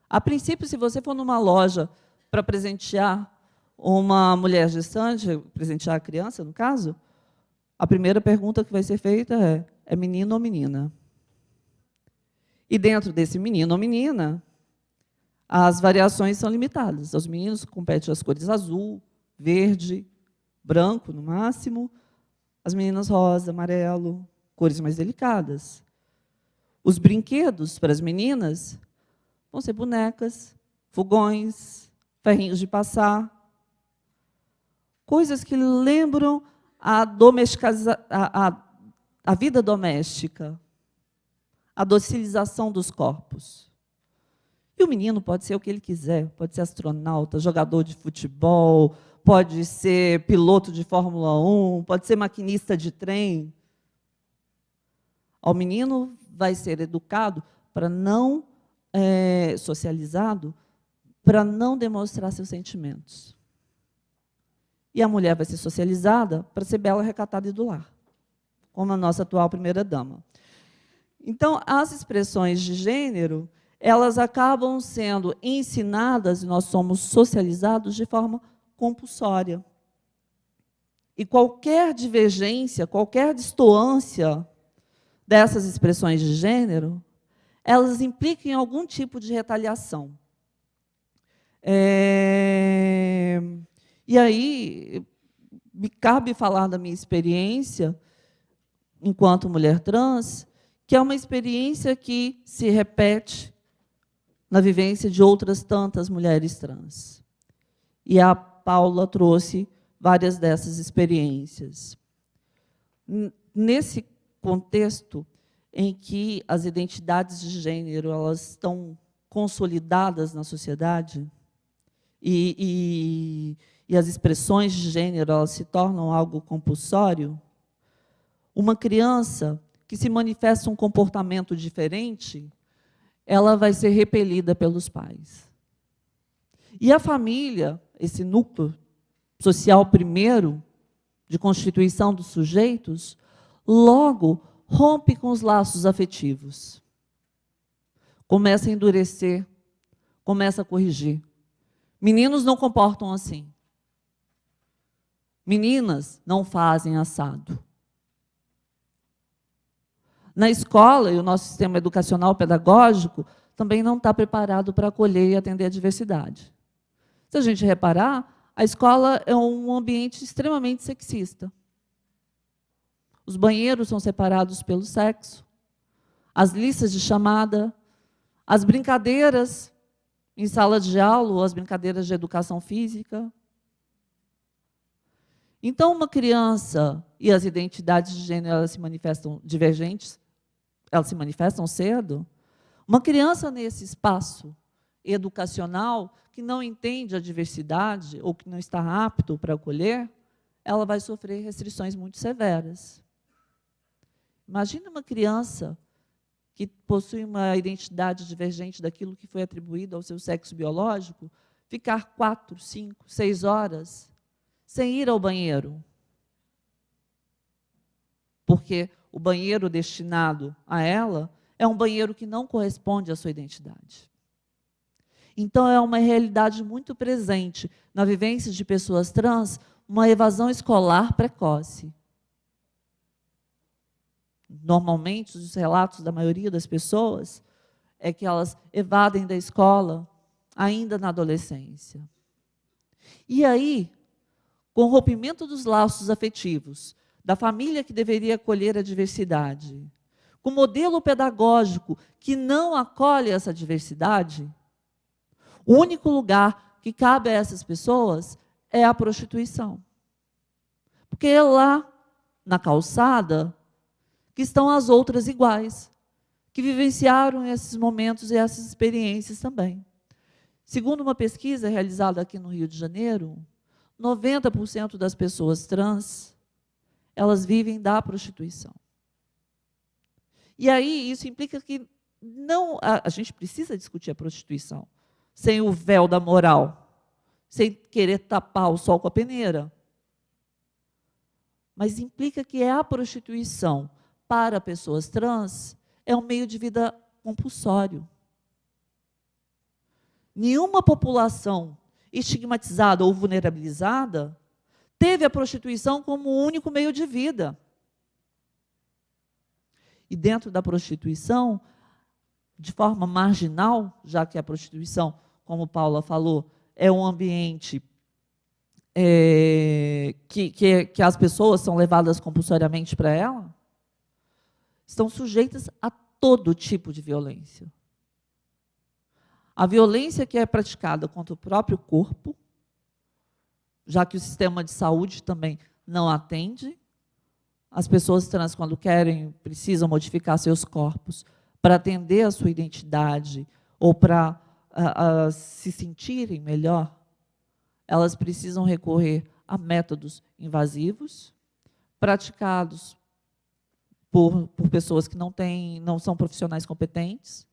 A princípio, se você for numa loja para presentear uma mulher gestante, presentear a criança, no caso, a primeira pergunta que vai ser feita é menino ou menina? E dentro desse menino ou menina, as variações são limitadas. Os meninos competem as cores azul, verde, branco, no máximo. As meninas rosa, amarelo, cores mais delicadas. Os brinquedos para as meninas vão ser bonecas, fogões, ferrinhos de passar, coisas que lembram a vida doméstica, a docilização dos corpos. E o menino pode ser o que ele quiser, pode ser astronauta, jogador de futebol, pode ser piloto de Fórmula 1, pode ser maquinista de trem. O menino vai ser educado para não, socializado, para não demonstrar seus sentimentos. E a mulher vai ser socializada para ser bela, recatada e do lar, como a nossa atual primeira-dama. Então, as expressões de gênero, elas acabam sendo ensinadas, e nós somos socializados de forma compulsória. E qualquer divergência, qualquer destoância dessas expressões de gênero, elas implicam em algum tipo de retaliação. E aí, me cabe falar da minha experiência, enquanto mulher trans, que é uma experiência que se repete na vivência de outras tantas mulheres trans. E a Paula trouxe várias dessas experiências. Nesse contexto em que as identidades de gênero elas estão consolidadas na sociedade e as expressões de gênero elas se tornam algo compulsório, uma criança que se manifesta um comportamento diferente, ela vai ser repelida pelos pais. E a família, esse núcleo social primeiro, de constituição dos sujeitos, logo rompe com os laços afetivos. Começa a endurecer, começa a corrigir. Meninos não comportam assim. Meninas não fazem assado. Na escola, e o nosso sistema educacional pedagógico também não está preparado para acolher e atender a diversidade. Se a gente reparar, a escola é um ambiente extremamente sexista. Os banheiros são separados pelo sexo, as listas de chamada, as brincadeiras em sala de aula, ou as brincadeiras de educação física. Então, uma criança e as identidades de gênero elas se manifestam divergentes, elas se manifestam cedo. Uma criança nesse espaço educacional que não entende a diversidade ou que não está apto para acolher, ela vai sofrer restrições muito severas. Imagina uma criança que possui uma identidade divergente daquilo que foi atribuído ao seu sexo biológico, ficar 4, 5, 6 horas sem ir ao banheiro. Porque o banheiro destinado a ela é um banheiro que não corresponde à sua identidade. Então, é uma realidade muito presente na vivência de pessoas trans, uma evasão escolar precoce. Normalmente, os relatos da maioria das pessoas é que elas evadem da escola ainda na adolescência. E aí, com o rompimento dos laços afetivos, da família que deveria acolher a diversidade, com o modelo pedagógico que não acolhe essa diversidade, o único lugar que cabe a essas pessoas é a prostituição. Porque é lá, na calçada, que estão as outras iguais, que vivenciaram esses momentos e essas experiências também. Segundo uma pesquisa realizada aqui no Rio de Janeiro, 90% das pessoas trans, elas vivem da prostituição. E aí, isso implica que não, a gente precisa discutir a prostituição, sem o véu da moral, sem querer tapar o sol com a peneira. Mas implica que a prostituição para pessoas trans é um meio de vida compulsório. Nenhuma população estigmatizada ou vulnerabilizada, teve a prostituição como o único meio de vida. E dentro da prostituição, de forma marginal, já que a prostituição, como Paula falou, é um ambiente que as pessoas são levadas compulsoriamente para ela, estão sujeitas a todo tipo de violência. A violência que é praticada contra o próprio corpo, já que o sistema de saúde também não atende, as pessoas trans, quando querem, precisam modificar seus corpos para atender a sua identidade ou para se sentirem melhor, elas precisam recorrer a métodos invasivos, praticados por pessoas que não são profissionais competentes,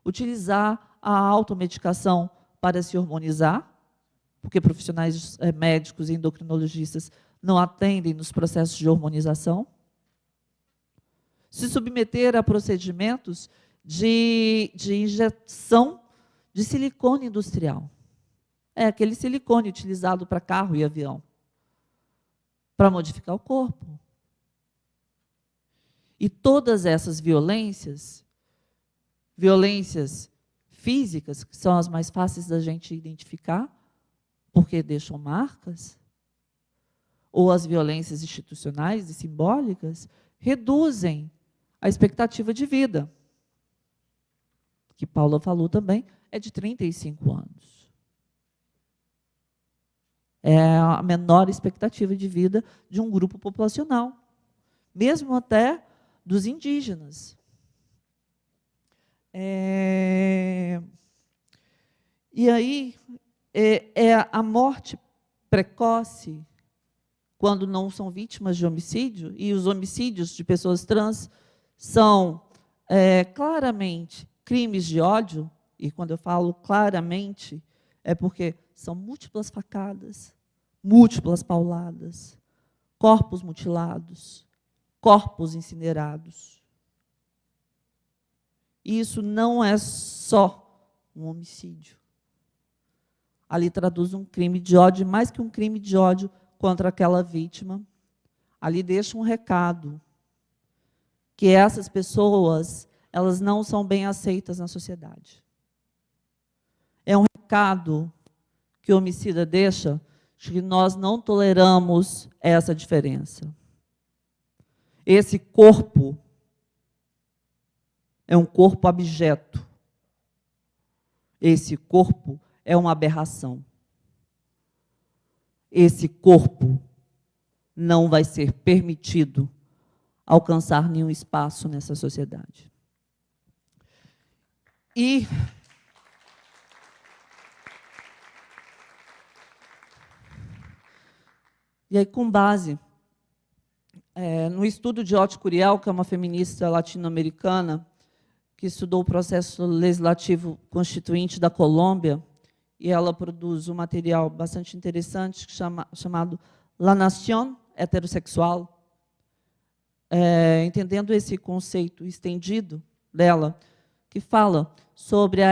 utilizar a automedicação para se hormonizar, porque profissionais médicos e endocrinologistas não atendem nos processos de hormonização, se submeter a procedimentos de injeção de silicone industrial. É aquele silicone utilizado para carro e avião, para modificar o corpo. E todas essas violências físicas, que são as mais fáceis da gente identificar, porque deixam marcas, ou as violências institucionais e simbólicas, reduzem a expectativa de vida, que Paula falou também, é de 35 anos. É a menor expectativa de vida de um grupo populacional, mesmo até dos indígenas. E aí, a morte precoce, quando não são vítimas de homicídio, e os homicídios de pessoas trans são claramente crimes de ódio, e quando eu falo claramente, é porque são múltiplas facadas, múltiplas pauladas, corpos mutilados, corpos incinerados. E isso não é só um homicídio. Ali traduz um crime de ódio, mais que um crime de ódio contra aquela vítima. Ali deixa um recado, que essas pessoas, elas não são bem aceitas na sociedade. É um recado que o homicida deixa, de que nós não toleramos essa diferença. Esse corpo é um corpo abjeto. Esse corpo é uma aberração. Esse corpo não vai ser permitido alcançar nenhum espaço nessa sociedade. E aí, com base no estudo de Oti Curiel, que é uma feminista latino-americana, que estudou o processo legislativo constituinte da Colômbia, e ela produz um material bastante interessante chamado La Nación Heterossexual, entendendo esse conceito estendido dela, que fala sobre a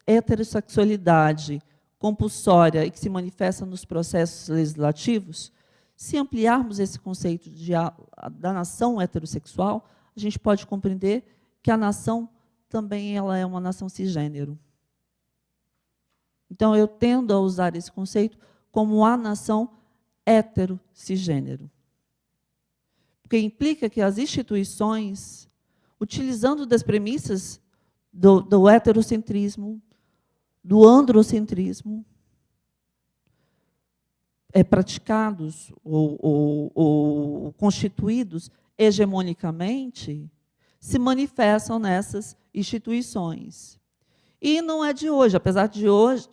heterossexualidade compulsória e que se manifesta nos processos legislativos. Se ampliarmos esse conceito da nação heterossexual, a gente pode compreender que a nação também ela é uma nação cisgênero. Então, eu tendo a usar esse conceito como a nação heterocisgênero. Porque implica que as instituições, utilizando das premissas do heterocentrismo, do androcentrismo, praticados ou constituídos hegemonicamente, se manifestam nessas instituições. E não é de hoje, apesar de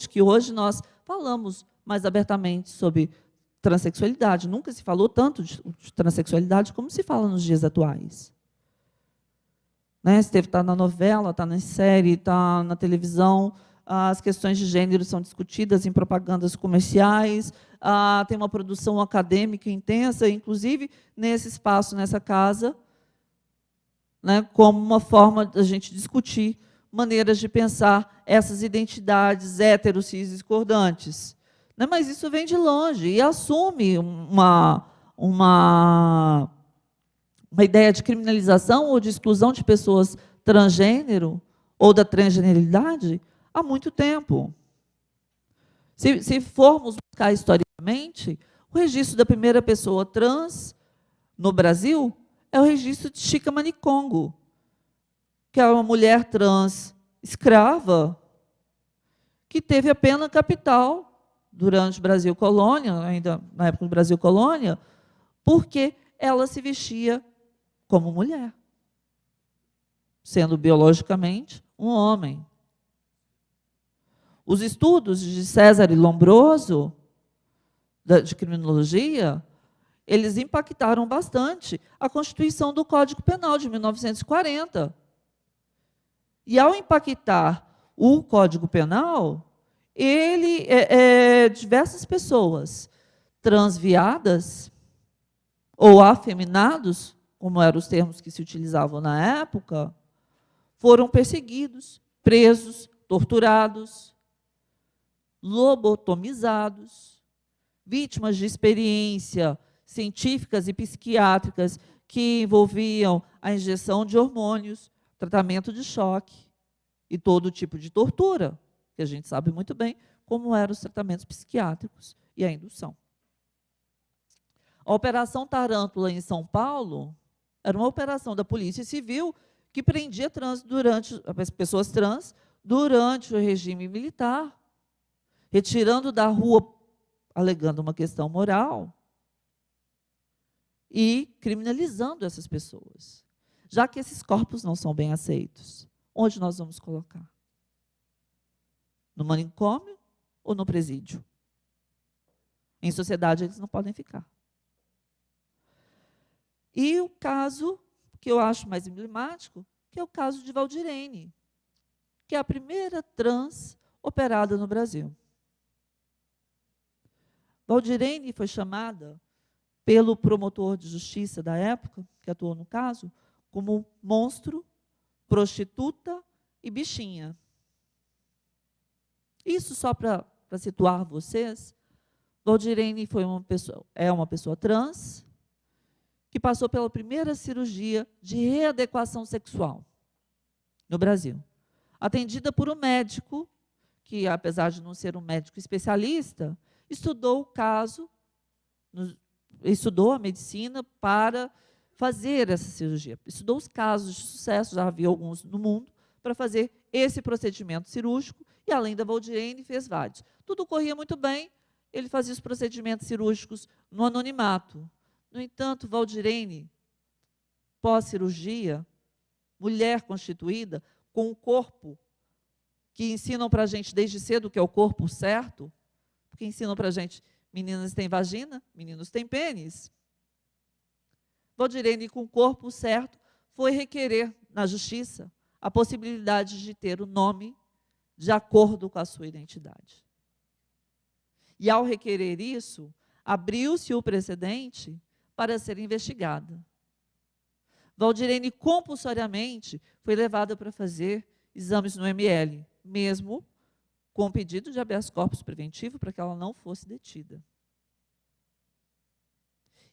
que hoje nós falamos mais abertamente sobre transexualidade. Nunca se falou tanto de transexualidade como se fala nos dias atuais. Está na novela, está na série, está na televisão, as questões de gênero são discutidas em propagandas comerciais, tem uma produção acadêmica intensa, inclusive nesse espaço, nessa casa, como uma forma da gente discutir maneiras de pensar essas identidades hétero-cis discordantes. Né? Mas isso vem de longe e assume uma ideia de criminalização ou de exclusão de pessoas transgênero ou da transgeneridade há muito tempo. Se formos buscar historicamente, o registro da primeira pessoa trans no Brasil é o registro de Chica Manicongo, que é uma mulher trans escrava que teve a pena capital durante o Brasil Colônia, ainda na época do Brasil Colônia, porque ela se vestia como mulher, sendo biologicamente um homem. Os estudos de César Lombroso, de criminologia, eles impactaram bastante a Constituição do Código Penal de 1940. E, ao impactar o Código Penal, diversas pessoas transviadas ou afeminados, como eram os termos que se utilizavam na época, foram perseguidos, presos, torturados, lobotomizados, vítimas de experiência científicas e psiquiátricas que envolviam a injeção de hormônios, tratamento de choque e todo tipo de tortura, que a gente sabe muito bem como eram os tratamentos psiquiátricos e a indução. A Operação Tarântula em São Paulo era uma operação da Polícia Civil que prendia as pessoas trans durante o regime militar, retirando da rua, alegando uma questão moral, e criminalizando essas pessoas. Já que esses corpos não são bem aceitos, onde nós vamos colocar? No manicômio ou no presídio? Em sociedade eles não podem ficar. E o caso que eu acho mais emblemático, que é o caso de Valdirene, que é a primeira trans operada no Brasil. Valdirene foi chamada pelo promotor de justiça da época, que atuou no caso, como monstro, prostituta e bichinha. Isso só para situar vocês, Valdirene é uma pessoa trans que passou pela primeira cirurgia de readequação sexual no Brasil, atendida por um médico que, apesar de não ser um médico especialista, estudou o caso, estudou a medicina para fazer essa cirurgia. Estudou os casos de sucesso, já havia alguns no mundo, para fazer esse procedimento cirúrgico, e além da Valdirene, fez vários. Tudo corria muito bem, ele fazia os procedimentos cirúrgicos no anonimato. No entanto, Valdirene, pós-cirurgia, mulher constituída, com um corpo que ensinam para a gente desde cedo que é o corpo certo, porque ensinam para a gente, meninas têm vagina, meninos têm pênis. Valdirene, com o corpo certo, foi requerer na justiça a possibilidade de ter o nome de acordo com a sua identidade. E, ao requerer isso, abriu-se o precedente para ser investigada. Valdirene, compulsoriamente, foi levada para fazer exames no ML, mesmo com pedido de habeas corpus preventivo para que ela não fosse detida.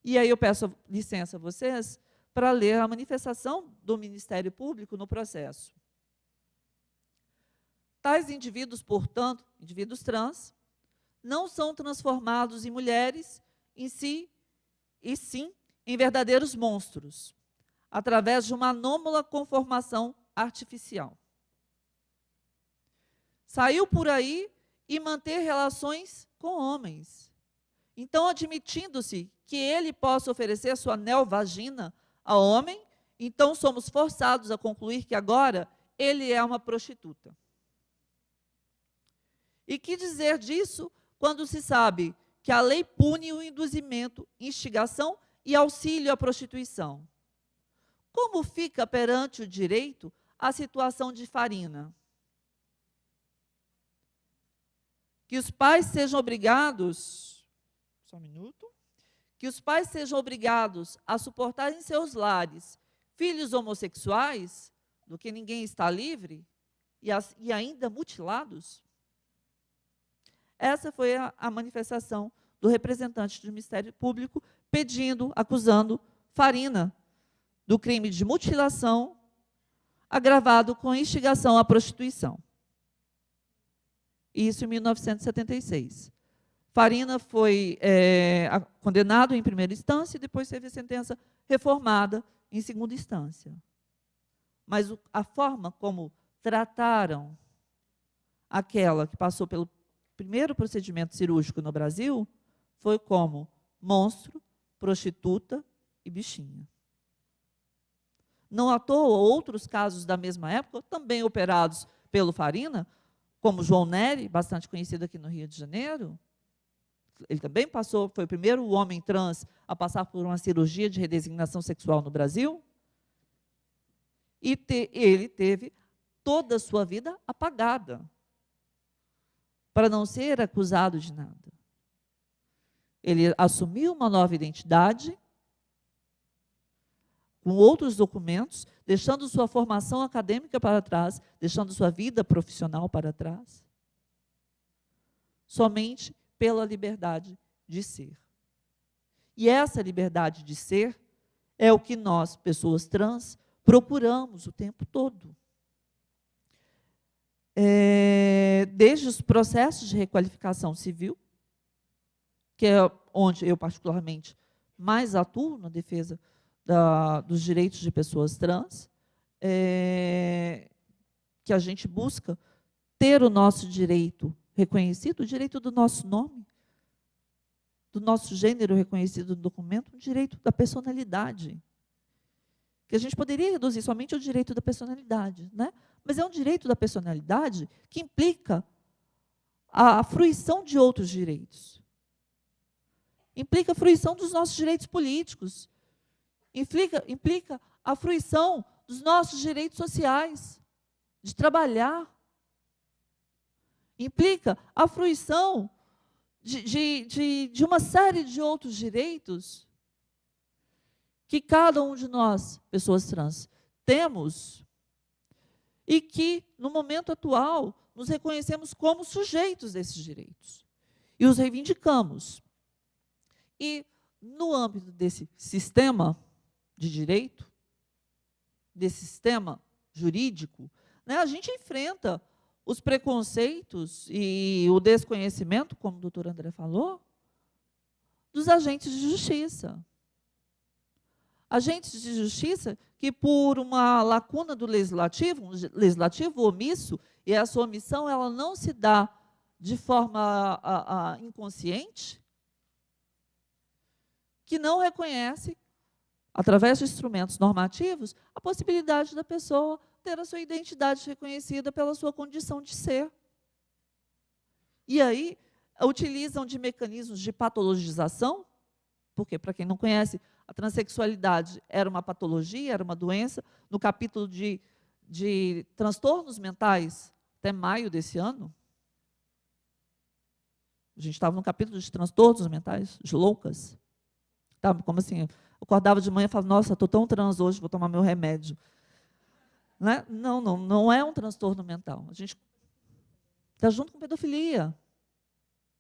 E aí eu peço licença a vocês para ler a manifestação do Ministério Público no processo. Tais indivíduos, portanto, indivíduos trans, não são transformados em mulheres em si, e sim em verdadeiros monstros, através de uma anômala conformação artificial. Saiu por aí e manter relações com homens. Então, admitindo-se que ele possa oferecer sua neovagina a homem, então somos forçados a concluir que agora ele é uma prostituta. E que dizer disso quando se sabe que a lei pune o induzimento, instigação e auxílio à prostituição? Como fica perante o direito a situação de Farina? Que os pais sejam obrigados, só um minuto, que os pais sejam obrigados a suportar em seus lares filhos homossexuais, do que ninguém está livre, e ainda mutilados? Essa foi a manifestação do representante do Ministério Público acusando Farina do crime de mutilação agravado com instigação à prostituição. Isso em 1976. Farina foi condenado em primeira instância e depois teve a sentença reformada em segunda instância. Mas a forma como trataram aquela que passou pelo primeiro procedimento cirúrgico no Brasil foi como monstro, prostituta e bichinha. Não à toa, outros casos da mesma época, também operados pelo Farina, como João Nery, bastante conhecido aqui no Rio de Janeiro, ele também foi o primeiro homem trans a passar por uma cirurgia de redesignação sexual no Brasil, e ele teve toda a sua vida apagada, para não ser acusado de nada. Ele assumiu uma nova identidade, com outros documentos, deixando sua formação acadêmica para trás, deixando sua vida profissional para trás, somente pela liberdade de ser. E essa liberdade de ser é o que nós, pessoas trans, procuramos o tempo todo. Desde os processos de requalificação civil, que é onde eu particularmente mais atuo na defesa dos direitos de pessoas trans, que a gente busca ter o nosso direito reconhecido, o direito do nosso nome, do nosso gênero reconhecido no documento, o direito da personalidade. Que a gente poderia reduzir somente ao direito da personalidade, né? Mas é um direito da personalidade que implica a fruição de outros direitos. Implica a fruição dos nossos direitos políticos. Implica a fruição dos nossos direitos sociais, de trabalhar. Implica a fruição de uma série de outros direitos que cada um de nós, pessoas trans, temos e que, no momento atual, nos reconhecemos como sujeitos desses direitos e os reivindicamos. E, no âmbito desse sistema de direito, desse sistema jurídico, né, a gente enfrenta os preconceitos e o desconhecimento, como o doutor André falou, dos agentes de justiça. Agentes de justiça que, por uma lacuna do legislativo, um legislativo omisso, e essa omissão ela não se dá de forma inconsciente, que não reconhece, através de instrumentos normativos, a possibilidade da pessoa ter a sua identidade reconhecida pela sua condição de ser. E aí, utilizam de mecanismos de patologização, porque, para quem não conhece, a transexualidade era uma patologia, era uma doença. No capítulo de transtornos mentais, até maio desse ano, a gente estava no capítulo de transtornos mentais, de loucas. Tá, como assim, eu acordava de manhã e falava, nossa, estou tão trans hoje, vou tomar meu remédio. Né? Não é um transtorno mental. A gente está junto com pedofilia.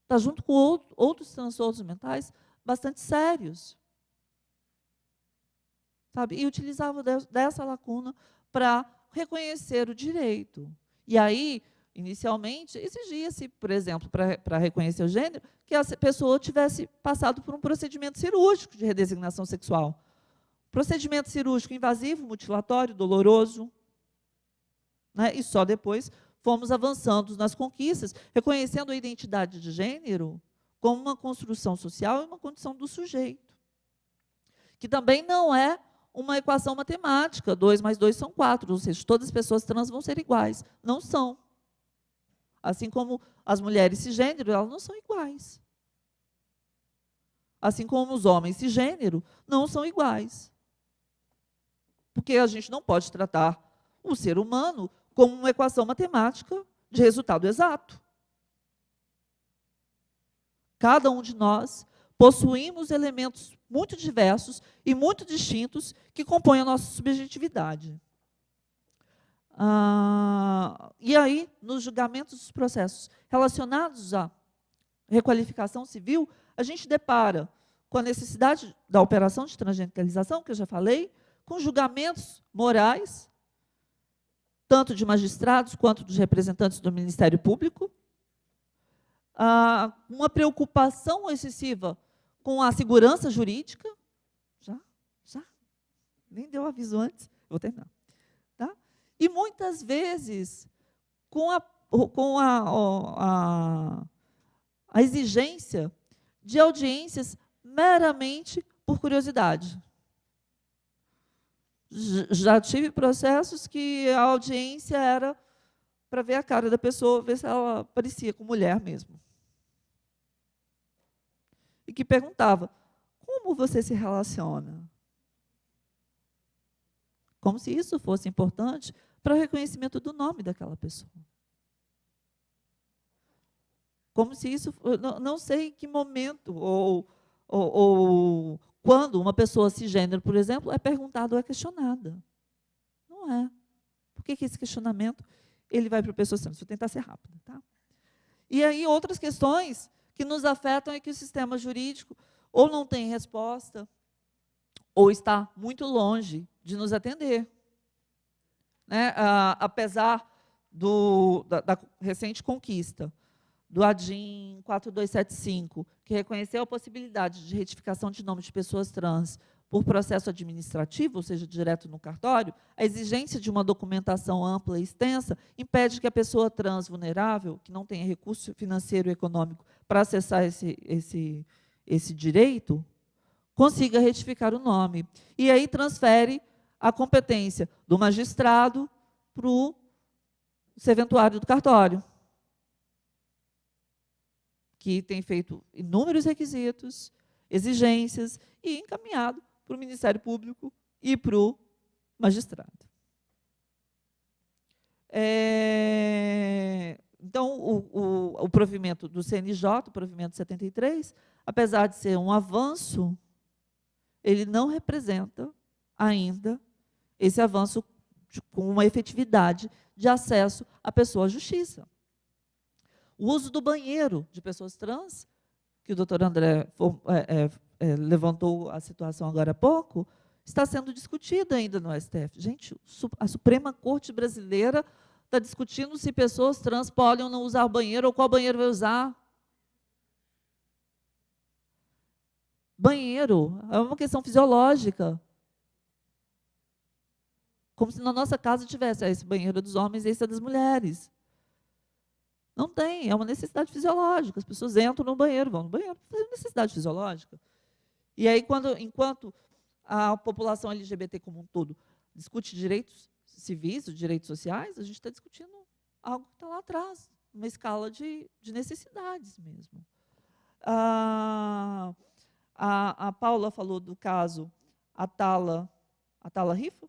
Está junto com outros transtornos mentais bastante sérios. Sabe? E utilizava dessa lacuna para reconhecer o direito. E aí, inicialmente, exigia-se, por exemplo, para reconhecer o gênero, que a pessoa tivesse passado por um procedimento cirúrgico de redesignação sexual. Procedimento cirúrgico invasivo, mutilatório, doloroso. Né? E só depois fomos avançando nas conquistas, reconhecendo a identidade de gênero como uma construção social e uma condição do sujeito. Que também não é uma equação matemática, 2 mais 2 são 4, ou seja, todas as pessoas trans vão ser iguais. Não são. Assim como as mulheres cisgênero, elas não são iguais. Assim como os homens cisgênero não são iguais. Porque a gente não pode tratar o ser humano como uma equação matemática de resultado exato. Cada um de nós possuímos elementos muito diversos e muito distintos que compõem a nossa subjetividade. E aí, nos julgamentos dos processos relacionados à requalificação civil, a gente depara com a necessidade da operação de transgenicalização, que eu já falei, com julgamentos morais, tanto de magistrados quanto dos representantes do Ministério Público, uma preocupação excessiva com a segurança jurídica, já, nem deu aviso antes, vou terminar. Tá? E muitas vezes com a exigência de audiências meramente por curiosidade. Já tive processos que a audiência era para ver a cara da pessoa, ver se ela parecia com mulher mesmo. E que perguntava, como você se relaciona? Como se isso fosse importante para o reconhecimento do nome daquela pessoa. Como se isso, não sei em que momento, ou quando uma pessoa cisgênero, por exemplo, é perguntada ou é questionada. Não é. Por que esse questionamento ele vai para a pessoa cisgênero? Deixa eu tentar ser rápida. Tá? E aí, outras questões que nos afetam é que o sistema jurídico ou não tem resposta, ou está muito longe de nos atender. Né? Apesar da recente conquista do ADIM 4275, que reconheceu a possibilidade de retificação de nome de pessoas trans por processo administrativo, ou seja, direto no cartório, a exigência de uma documentação ampla e extensa impede que a pessoa trans vulnerável, que não tenha recurso financeiro e econômico para acessar esse direito, consiga retificar o nome. E aí transfere a competência do magistrado para o serventuário do cartório, que tem feito inúmeros requisitos, exigências, e encaminhado para o Ministério Público e para o magistrado. Então, o provimento do CNJ, o provimento 73, apesar de ser um avanço, ele não representa ainda esse avanço com uma efetividade de acesso à pessoa à justiça. O uso do banheiro de pessoas trans, que o doutor André levantou a situação agora há pouco, está sendo discutido ainda no STF. Gente, a Suprema Corte Brasileira está discutindo se pessoas trans podem ou não usar o banheiro, ou qual banheiro vai usar. Banheiro é uma questão fisiológica. Como se na nossa casa tivesse esse banheiro dos homens e esse das mulheres. Não tem, é uma necessidade fisiológica. As pessoas entram no banheiro, vão no banheiro, é uma necessidade fisiológica. E aí, enquanto a população LGBT como um todo discute direitos civis, direitos sociais, a gente está discutindo algo que está lá atrás, uma escala de necessidades mesmo. A Paula falou do caso Atala Rifo,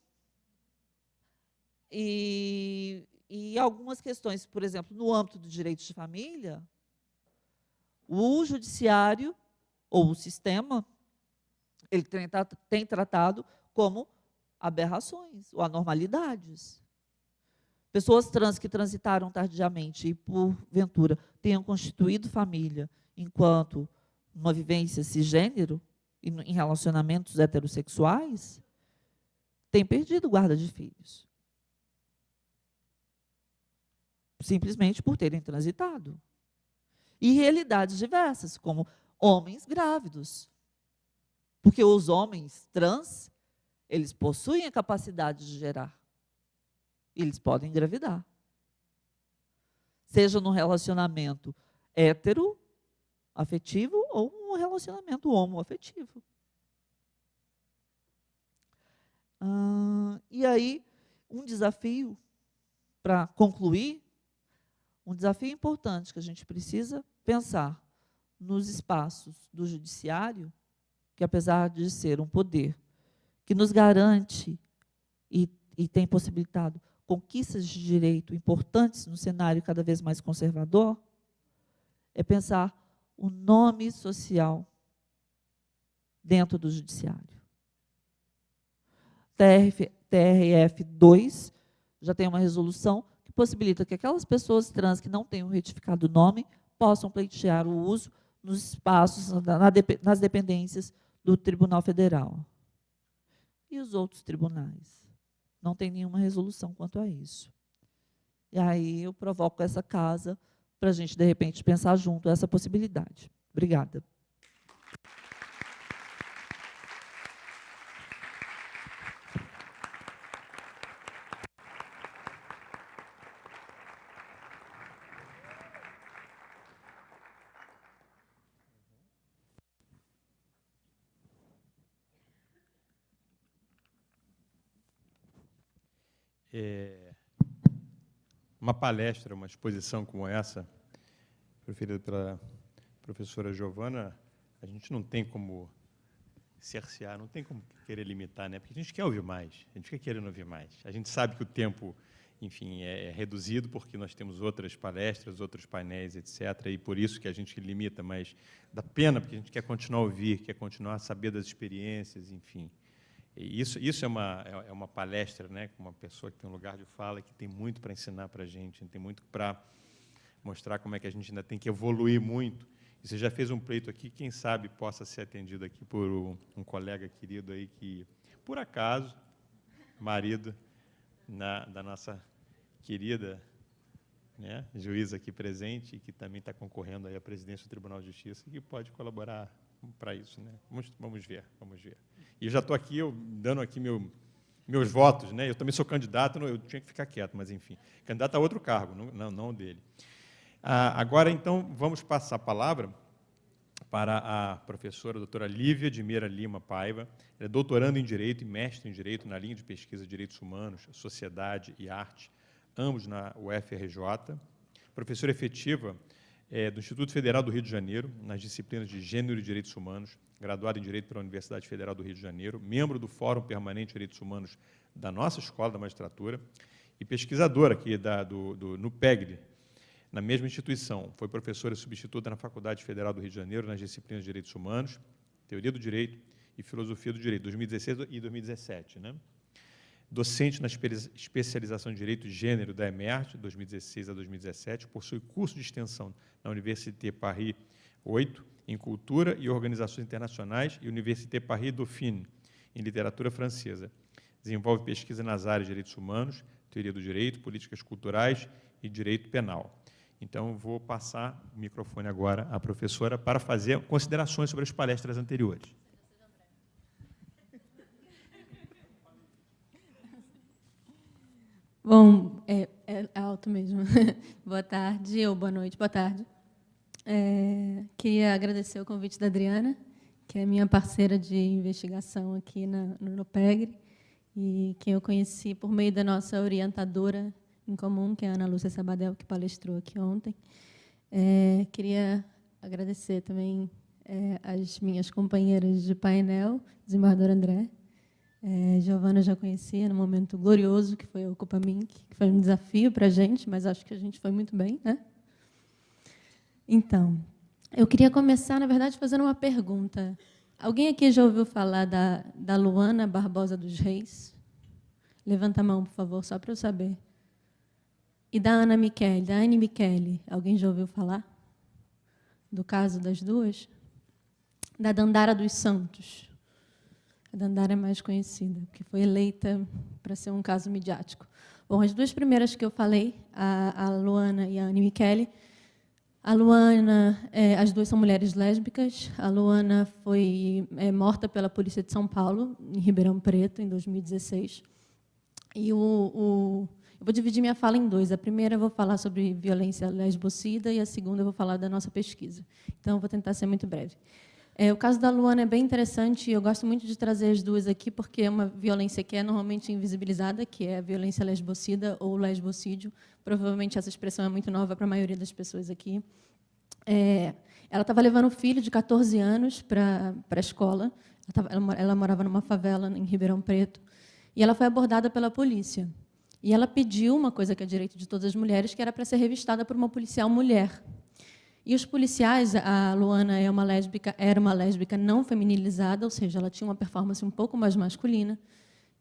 e algumas questões, por exemplo, no âmbito do direito de família, o judiciário ou o sistema, ele tem tratado como aberrações ou anormalidades. Pessoas trans que transitaram tardiamente e, porventura, tenham constituído família enquanto uma vivência cisgênero, em relacionamentos heterossexuais, têm perdido guarda de filhos. Simplesmente por terem transitado. E realidades diversas, como homens grávidos. Porque os homens trans, eles possuem a capacidade de gerar. Eles podem engravidar. Seja num relacionamento heteroafetivo ou um relacionamento homoafetivo. E aí, um desafio, para concluir, um desafio importante que a gente precisa pensar nos espaços do judiciário, que apesar de ser um poder que nos garante e tem possibilitado conquistas de direito importantes no cenário cada vez mais conservador, é pensar o nome social dentro do judiciário. TRF 2 já tem uma resolução que possibilita que aquelas pessoas trans que não tenham retificado o nome possam pleitear o uso nos espaços, nas dependências do Tribunal Federal. E os outros tribunais? Não tem nenhuma resolução quanto a isso. E aí eu provoco essa casa para a gente, de repente, pensar junto essa possibilidade. Obrigada. Uma palestra, uma exposição como essa, proferida pela professora Giovana, a gente não tem como cercear, não tem como querer limitar, né? Porque a gente quer ouvir mais, a gente fica querendo ouvir mais. A gente sabe que o tempo, enfim, é reduzido, porque nós temos outras palestras, outros painéis, etc., e por isso que a gente limita, mas dá pena, porque a gente quer continuar a ouvir, quer continuar a saber das experiências, enfim. E isso é uma palestra, né, com uma pessoa que tem um lugar de fala, que tem muito para ensinar para a gente, tem muito para mostrar como é que a gente ainda tem que evoluir muito. E você já fez um pleito aqui, quem sabe possa ser atendido aqui por um colega querido aí que, por acaso, marido da nossa querida, né, juíza aqui presente, que também está concorrendo aí à presidência do Tribunal de Justiça, e que pode colaborar para isso, né? Vamos ver. E eu já estou aqui, dando aqui meus votos, né? Eu também sou candidato, eu tinha que ficar quieto, mas, enfim, candidato a outro cargo, não dele. Agora, então, vamos passar a palavra para a professora doutora Lívia de Meira Lima Paiva. Ela é doutoranda em Direito e mestre em Direito na linha de pesquisa de Direitos Humanos, Sociedade e Arte, ambos na UFRJ. Professora efetiva do Instituto Federal do Rio de Janeiro, nas disciplinas de Gênero e Direitos Humanos, graduada em Direito pela Universidade Federal do Rio de Janeiro, membro do Fórum Permanente de Direitos Humanos da nossa Escola da Magistratura e pesquisadora aqui no PEGD, na mesma instituição. Foi professora substituta na Faculdade Federal do Rio de Janeiro, nas disciplinas de Direitos Humanos, Teoria do Direito e Filosofia do Direito, 2016 e 2017, né? Docente na especialização em Direito de Gênero da EMERT, 2016 a 2017, possui curso de extensão na Université Paris 8, em Cultura e Organizações Internacionais, e Université Paris Dauphine, em Literatura Francesa. Desenvolve pesquisa nas áreas de Direitos Humanos, Teoria do Direito, Políticas Culturais e Direito Penal. Então, vou passar o microfone agora à professora para fazer considerações sobre as palestras anteriores. Bom, é alto mesmo. Boa tarde, ou boa noite, boa tarde. Queria agradecer o convite da Adriana, que é minha parceira de investigação aqui no PEGRE, e quem eu conheci por meio da nossa orientadora em comum, que é a Ana Lúcia Sabadell, que palestrou aqui ontem. Queria agradecer também as minhas companheiras de painel, desembargador André. Giovana já conhecia no momento glorioso, que foi o Ocupa Minc, que foi um desafio para a gente, mas acho que a gente foi muito bem, né? Então, eu queria começar, na verdade, fazendo uma pergunta. Alguém aqui já ouviu falar da Luana Barbosa dos Reis? Levanta a mão, por favor, só para eu saber. E da Ana Michele, da Anne Michele, alguém já ouviu falar do caso das duas? Da Dandara dos Santos. A Dandara é mais conhecida, porque foi eleita para ser um caso midiático. Bom, as duas primeiras que eu falei, a Luana e a Anne Michele, a Luana, as duas são mulheres lésbicas. A Luana foi morta pela Polícia de São Paulo, em Ribeirão Preto, em 2016. E eu vou dividir minha fala em dois. A primeira eu vou falar sobre violência lesbocida e a segunda eu vou falar da nossa pesquisa. Então, eu vou tentar ser muito breve. O caso da Luana é bem interessante, e eu gosto muito de trazer as duas aqui, porque é uma violência que é normalmente invisibilizada, que é a violência lesbocida ou lesbocídio. Provavelmente essa expressão é muito nova para a maioria das pessoas aqui. Ela estava levando o filho de 14 anos para a escola. Ela morava numa favela em Ribeirão Preto, e ela foi abordada pela polícia. E ela pediu uma coisa que é direito de todas as mulheres, que era para ser revistada por uma policial mulher. E os policiais, a Luana era uma lésbica não feminilizada, ou seja, ela tinha uma performance um pouco mais masculina,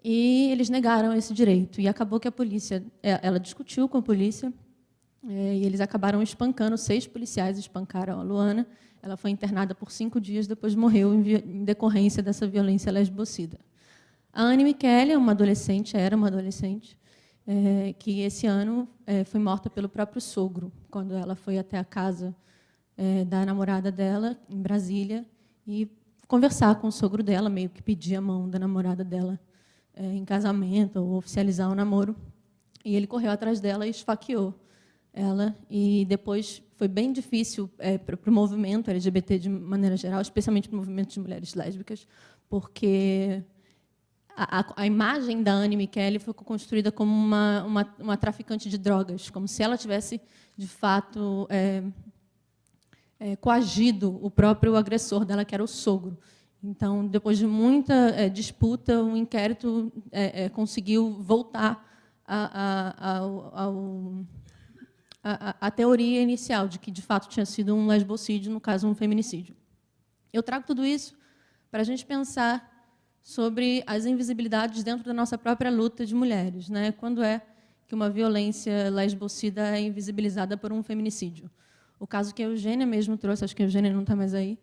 E eles negaram esse direito. E acabou que a polícia, ela discutiu com a polícia, e eles acabaram espancando, 6 policiais espancaram a Luana. Ela foi internada por 5 dias, depois morreu em decorrência dessa violência lesbocida. A Anne Micheli era uma adolescente, que esse ano foi morta pelo próprio sogro, quando ela foi até a casa da namorada dela, em Brasília, e conversar com o sogro dela, meio que pedir a mão da namorada dela em casamento, ou oficializar o namoro. E ele correu atrás dela e esfaqueou ela. E depois foi bem difícil para o movimento LGBT de maneira geral, especialmente para o movimento de mulheres lésbicas, porque a imagem da Anne Micheli foi construída como uma traficante de drogas, como se ela tivesse, de fato, coagido o próprio agressor dela, que era o sogro. Então, depois de muita disputa, o inquérito conseguiu voltar à teoria inicial, de que, de fato, tinha sido um lesbocídio, no caso, um feminicídio. Eu trago tudo isso para a gente pensar sobre as invisibilidades dentro da nossa própria luta de mulheres, né? Quando é que uma violência lesbocida é invisibilizada por um feminicídio? O caso que a Eugênia mesmo trouxe, acho que a Eugênia não está mais aí,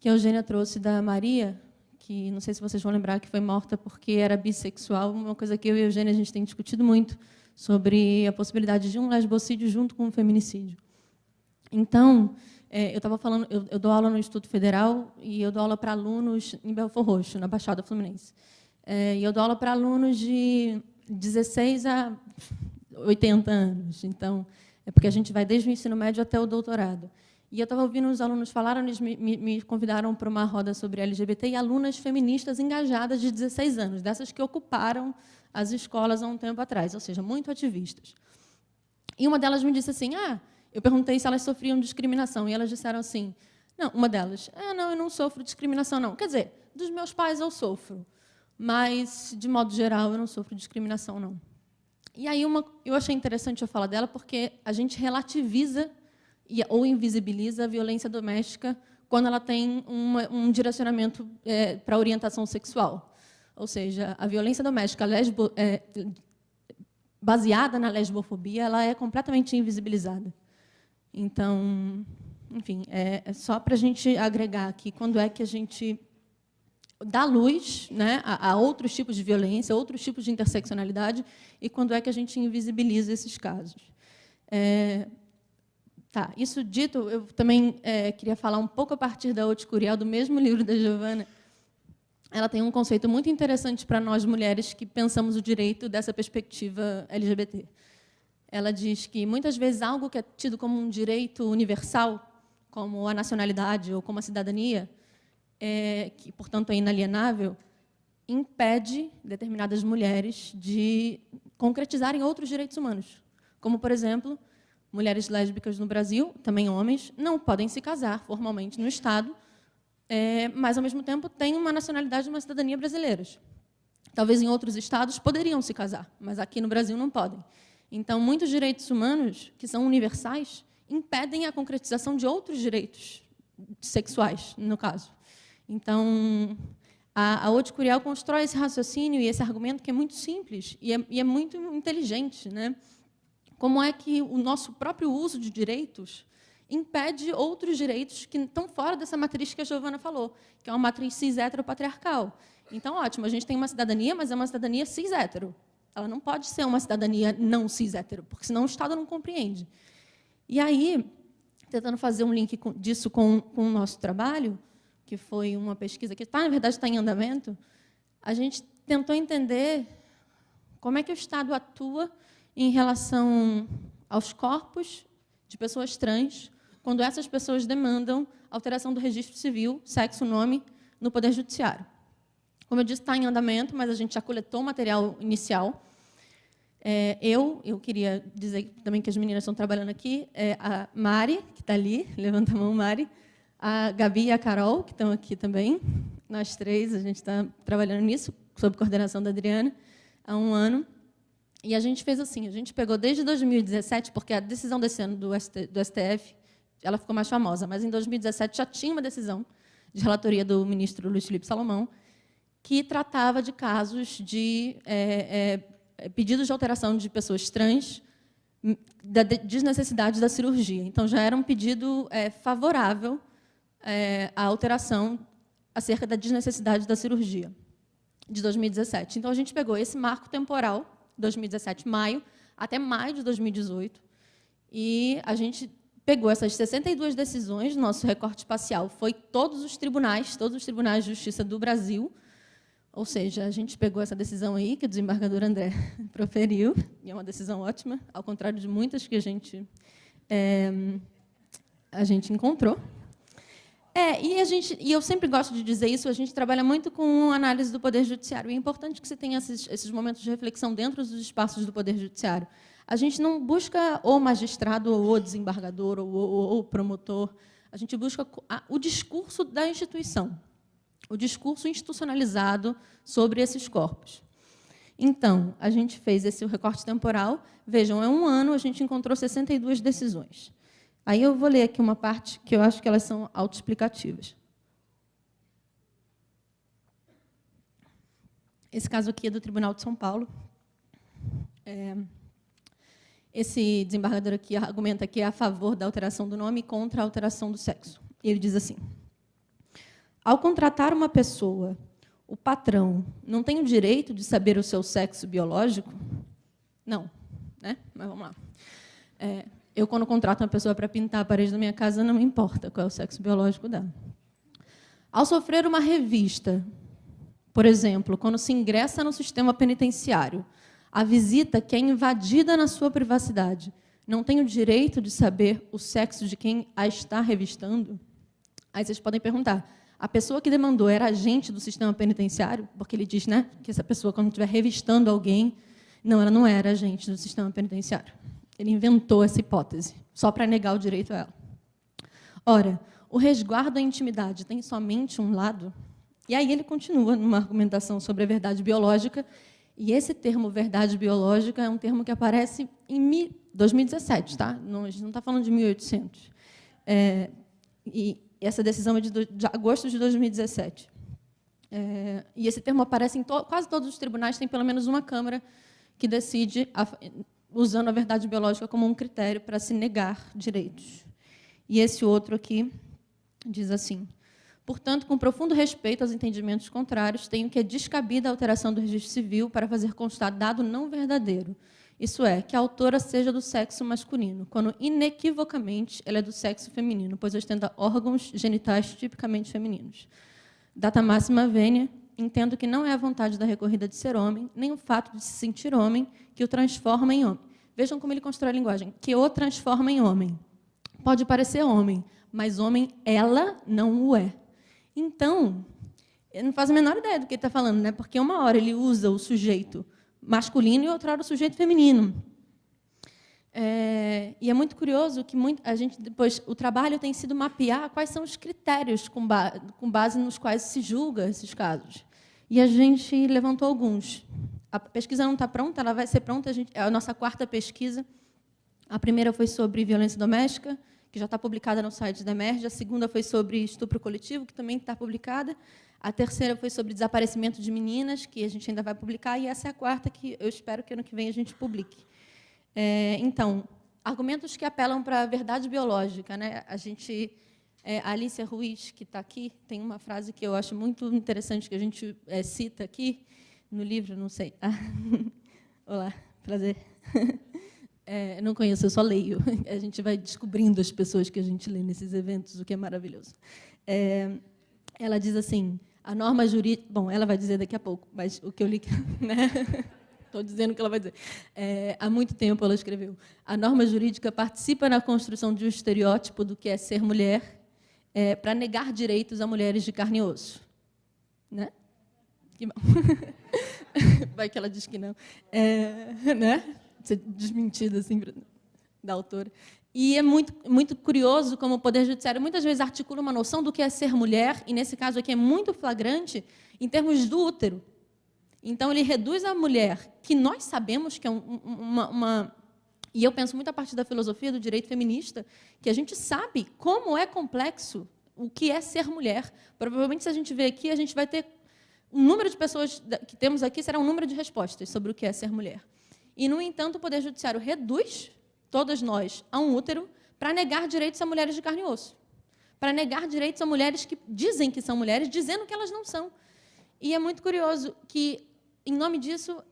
que a Eugênia trouxe da Maria, que não sei se vocês vão lembrar, que foi morta porque era bissexual, uma coisa que eu e a Eugênia a gente tem discutido muito, sobre a possibilidade de um lesbocídio junto com um feminicídio. Então, eu estava falando, eu dou aula no Instituto Federal e eu dou aula para alunos em Belford Roxo, na Baixada Fluminense. E eu dou aula para alunos de 16 a 80 anos. Então, é porque a gente vai desde o ensino médio até o doutorado. E eu estava ouvindo os alunos falarem, eles me convidaram para uma roda sobre LGBT e alunas feministas engajadas de 16 anos, dessas que ocuparam as escolas há um tempo atrás, ou seja, muito ativistas. E uma delas me disse assim, eu perguntei se elas sofriam discriminação, e elas disseram assim, não, uma delas, não, eu não sofro discriminação, não. Quer dizer, dos meus pais eu sofro, mas, de modo geral, eu não sofro discriminação, não. E aí eu achei interessante a fala dela, porque a gente relativiza ou invisibiliza a violência doméstica quando ela tem um direcionamento para a orientação sexual. Ou seja, a violência doméstica baseada na lesbofobia, ela é completamente invisibilizada. Então, enfim, é só para a gente agregar aqui quando é que a gente dá luz, né, a outros tipos de violência, outros tipos de interseccionalidade, e quando é que a gente invisibiliza esses casos. Isso dito, eu também queria falar um pouco a partir da Haute Curiel, do mesmo livro da Giovanna. Ela tem um conceito muito interessante para nós, mulheres, que pensamos o direito dessa perspectiva LGBT. Ela diz que, muitas vezes, algo que é tido como um direito universal, como a nacionalidade ou como a cidadania, que, portanto, é inalienável, impede determinadas mulheres de concretizarem outros direitos humanos, como, por exemplo, mulheres lésbicas no Brasil, também homens, não podem se casar formalmente no Estado, mas, ao mesmo tempo, têm uma nacionalidade e uma cidadania brasileiras. Talvez em outros estados poderiam se casar, mas aqui no Brasil não podem. Então, muitos direitos humanos, que são universais, impedem a concretização de outros direitos sexuais, no caso. Então, a Haute Curiel constrói esse raciocínio e esse argumento que é muito simples e é muito inteligente, né? Como é que o nosso próprio uso de direitos impede outros direitos que estão fora dessa matriz que a Giovanna falou, que é uma matriz cis-heteropatriarcal. Então, ótimo, a gente tem uma cidadania, mas é uma cidadania cis-hétero. Ela não pode ser uma cidadania não cis-hétero, porque senão o Estado não compreende. E aí, tentando fazer um link disso com o nosso trabalho, que foi uma pesquisa que, na verdade, está em andamento, a gente tentou entender como é que o Estado atua em relação aos corpos de pessoas trans, quando essas pessoas demandam alteração do registro civil, sexo, nome, no Poder Judiciário. Como eu disse, está em andamento, mas a gente já coletou o material inicial. Eu queria dizer também que as meninas estão trabalhando aqui, a Mari, que está ali, levanta a mão, Mari, a Gabi e a Carol, que estão aqui também. Nós três, a gente está trabalhando nisso, sob coordenação da Adriana, há 1 ano. E a gente fez assim, a gente pegou desde 2017, porque a decisão desse ano do STF, ela ficou mais famosa, mas em 2017 já tinha uma decisão de relatoria do ministro Luiz Felipe Salomão, que tratava de casos de pedidos de alteração de pessoas trans, da desnecessidade da cirurgia. Então, já era um pedido favorável à alteração acerca da desnecessidade da cirurgia, de 2017. Então, a gente pegou esse marco temporal, 2017, maio, até maio de 2018, e a gente pegou essas 62 decisões, nosso recorte espacial foi todos os tribunais de justiça do Brasil, ou seja, a gente pegou essa decisão aí, que o desembargador André proferiu, e é uma decisão ótima, ao contrário de muitas que a gente encontrou. E eu sempre gosto de dizer isso, a gente trabalha muito com análise do Poder Judiciário, e é importante que você tenha esses momentos de reflexão dentro dos espaços do Poder Judiciário. A gente não busca o magistrado, ou o desembargador, ou o promotor, a gente busca o discurso da instituição, o discurso institucionalizado sobre esses corpos. Então, a gente fez esse recorte temporal. Vejam, é um ano, a gente encontrou 62 decisões. Aí eu vou ler aqui uma parte que eu acho que elas são autoexplicativas. Esse caso aqui é do Tribunal de São Paulo. Esse desembargador aqui argumenta que é a favor da alteração do nome e contra a alteração do sexo. E ele diz assim: ao contratar uma pessoa, o patrão não tem o direito de saber o seu sexo biológico? Não, né? Mas vamos lá. Eu, quando contrato uma pessoa para pintar a parede da minha casa, não me importa qual é o sexo biológico dela. Ao sofrer uma revista, por exemplo, quando se ingressa no sistema penitenciário, a visita que é invadida na sua privacidade não tem o direito de saber o sexo de quem a está revistando? Aí vocês podem perguntar, a pessoa que demandou era agente do sistema penitenciário? Porque ele diz, né, que essa pessoa, quando estiver revistando alguém, não, ela não era agente do sistema penitenciário. Ele inventou essa hipótese, só para negar o direito a ela. Ora, o resguardo da intimidade tem somente um lado? E aí ele continua numa argumentação sobre a verdade biológica, e esse termo verdade biológica é um termo que aparece em 2017, tá? Não, a gente não está falando de 1800. E essa decisão é de agosto de 2017. E esse termo aparece em quase todos os tribunais, tem pelo menos uma Câmara que decide, usando a verdade biológica como um critério para se negar direitos. E esse outro aqui diz assim: portanto, com profundo respeito aos entendimentos contrários, tenho que é descabida a alteração do registro civil para fazer constar dado não verdadeiro. Isso é, que a autora seja do sexo masculino, quando inequivocamente ela é do sexo feminino, pois ostenta órgãos genitais tipicamente femininos. Data máxima vênia, entendo que não é a vontade da recorrida de ser homem, nem o fato de se sentir homem, que o transforma em homem. Vejam como ele constrói a linguagem. Que o transforma em homem. Pode parecer homem, mas homem ela não o é. Então, eu não faço a menor ideia do que ele está falando, né? Porque uma hora ele usa o sujeito masculino e outra hora o sujeito feminino. E é muito curioso que a gente depois o trabalho tem sido mapear quais são os critérios com base nos quais se julga esses casos. E a gente levantou alguns. A pesquisa não está pronta, ela vai ser pronta. É a nossa quarta pesquisa. A primeira foi sobre violência doméstica, que já está publicada no site da Emerge. A segunda foi sobre estupro coletivo, que também está publicada. A terceira foi sobre desaparecimento de meninas, que a gente ainda vai publicar. E essa é a quarta, que eu espero que ano que vem a gente publique. Então, argumentos que apelam para a verdade biológica, né? A Alicia Ruiz, que está aqui, tem uma frase que eu acho muito interessante, que a gente cita aqui no livro, não sei. Olá, prazer. Não conheço, eu só leio. A gente vai descobrindo as pessoas que a gente lê nesses eventos, o que é maravilhoso. Ela diz assim, a norma jurídica... Bom, ela vai dizer daqui a pouco, mas o que eu li... Né? Estou dizendo o que ela vai dizer. Há muito tempo ela escreveu. A norma jurídica participa na construção de um estereótipo do que é ser mulher para negar direitos a mulheres de carne e osso. Né? Que bom. Vai que ela diz que não. Né? Ser desmentida assim, da autora. E é muito, muito curioso como o Poder Judiciário muitas vezes articula uma noção do que é ser mulher, e, nesse caso aqui, é muito flagrante, em termos do útero. Então, ele reduz a mulher, que nós sabemos que é uma... E eu penso muito a partir da filosofia do direito feminista, que a gente sabe como é complexo o que é ser mulher. Provavelmente, se a gente ver aqui, a gente vai ter o número de pessoas que temos aqui será um número de respostas sobre o que é ser mulher. E, no entanto, o Poder Judiciário reduz todas nós a um útero para negar direitos a mulheres de carne e osso, para negar direitos a mulheres que dizem que são mulheres, dizendo que elas não são. E é muito curioso que, em nome disso,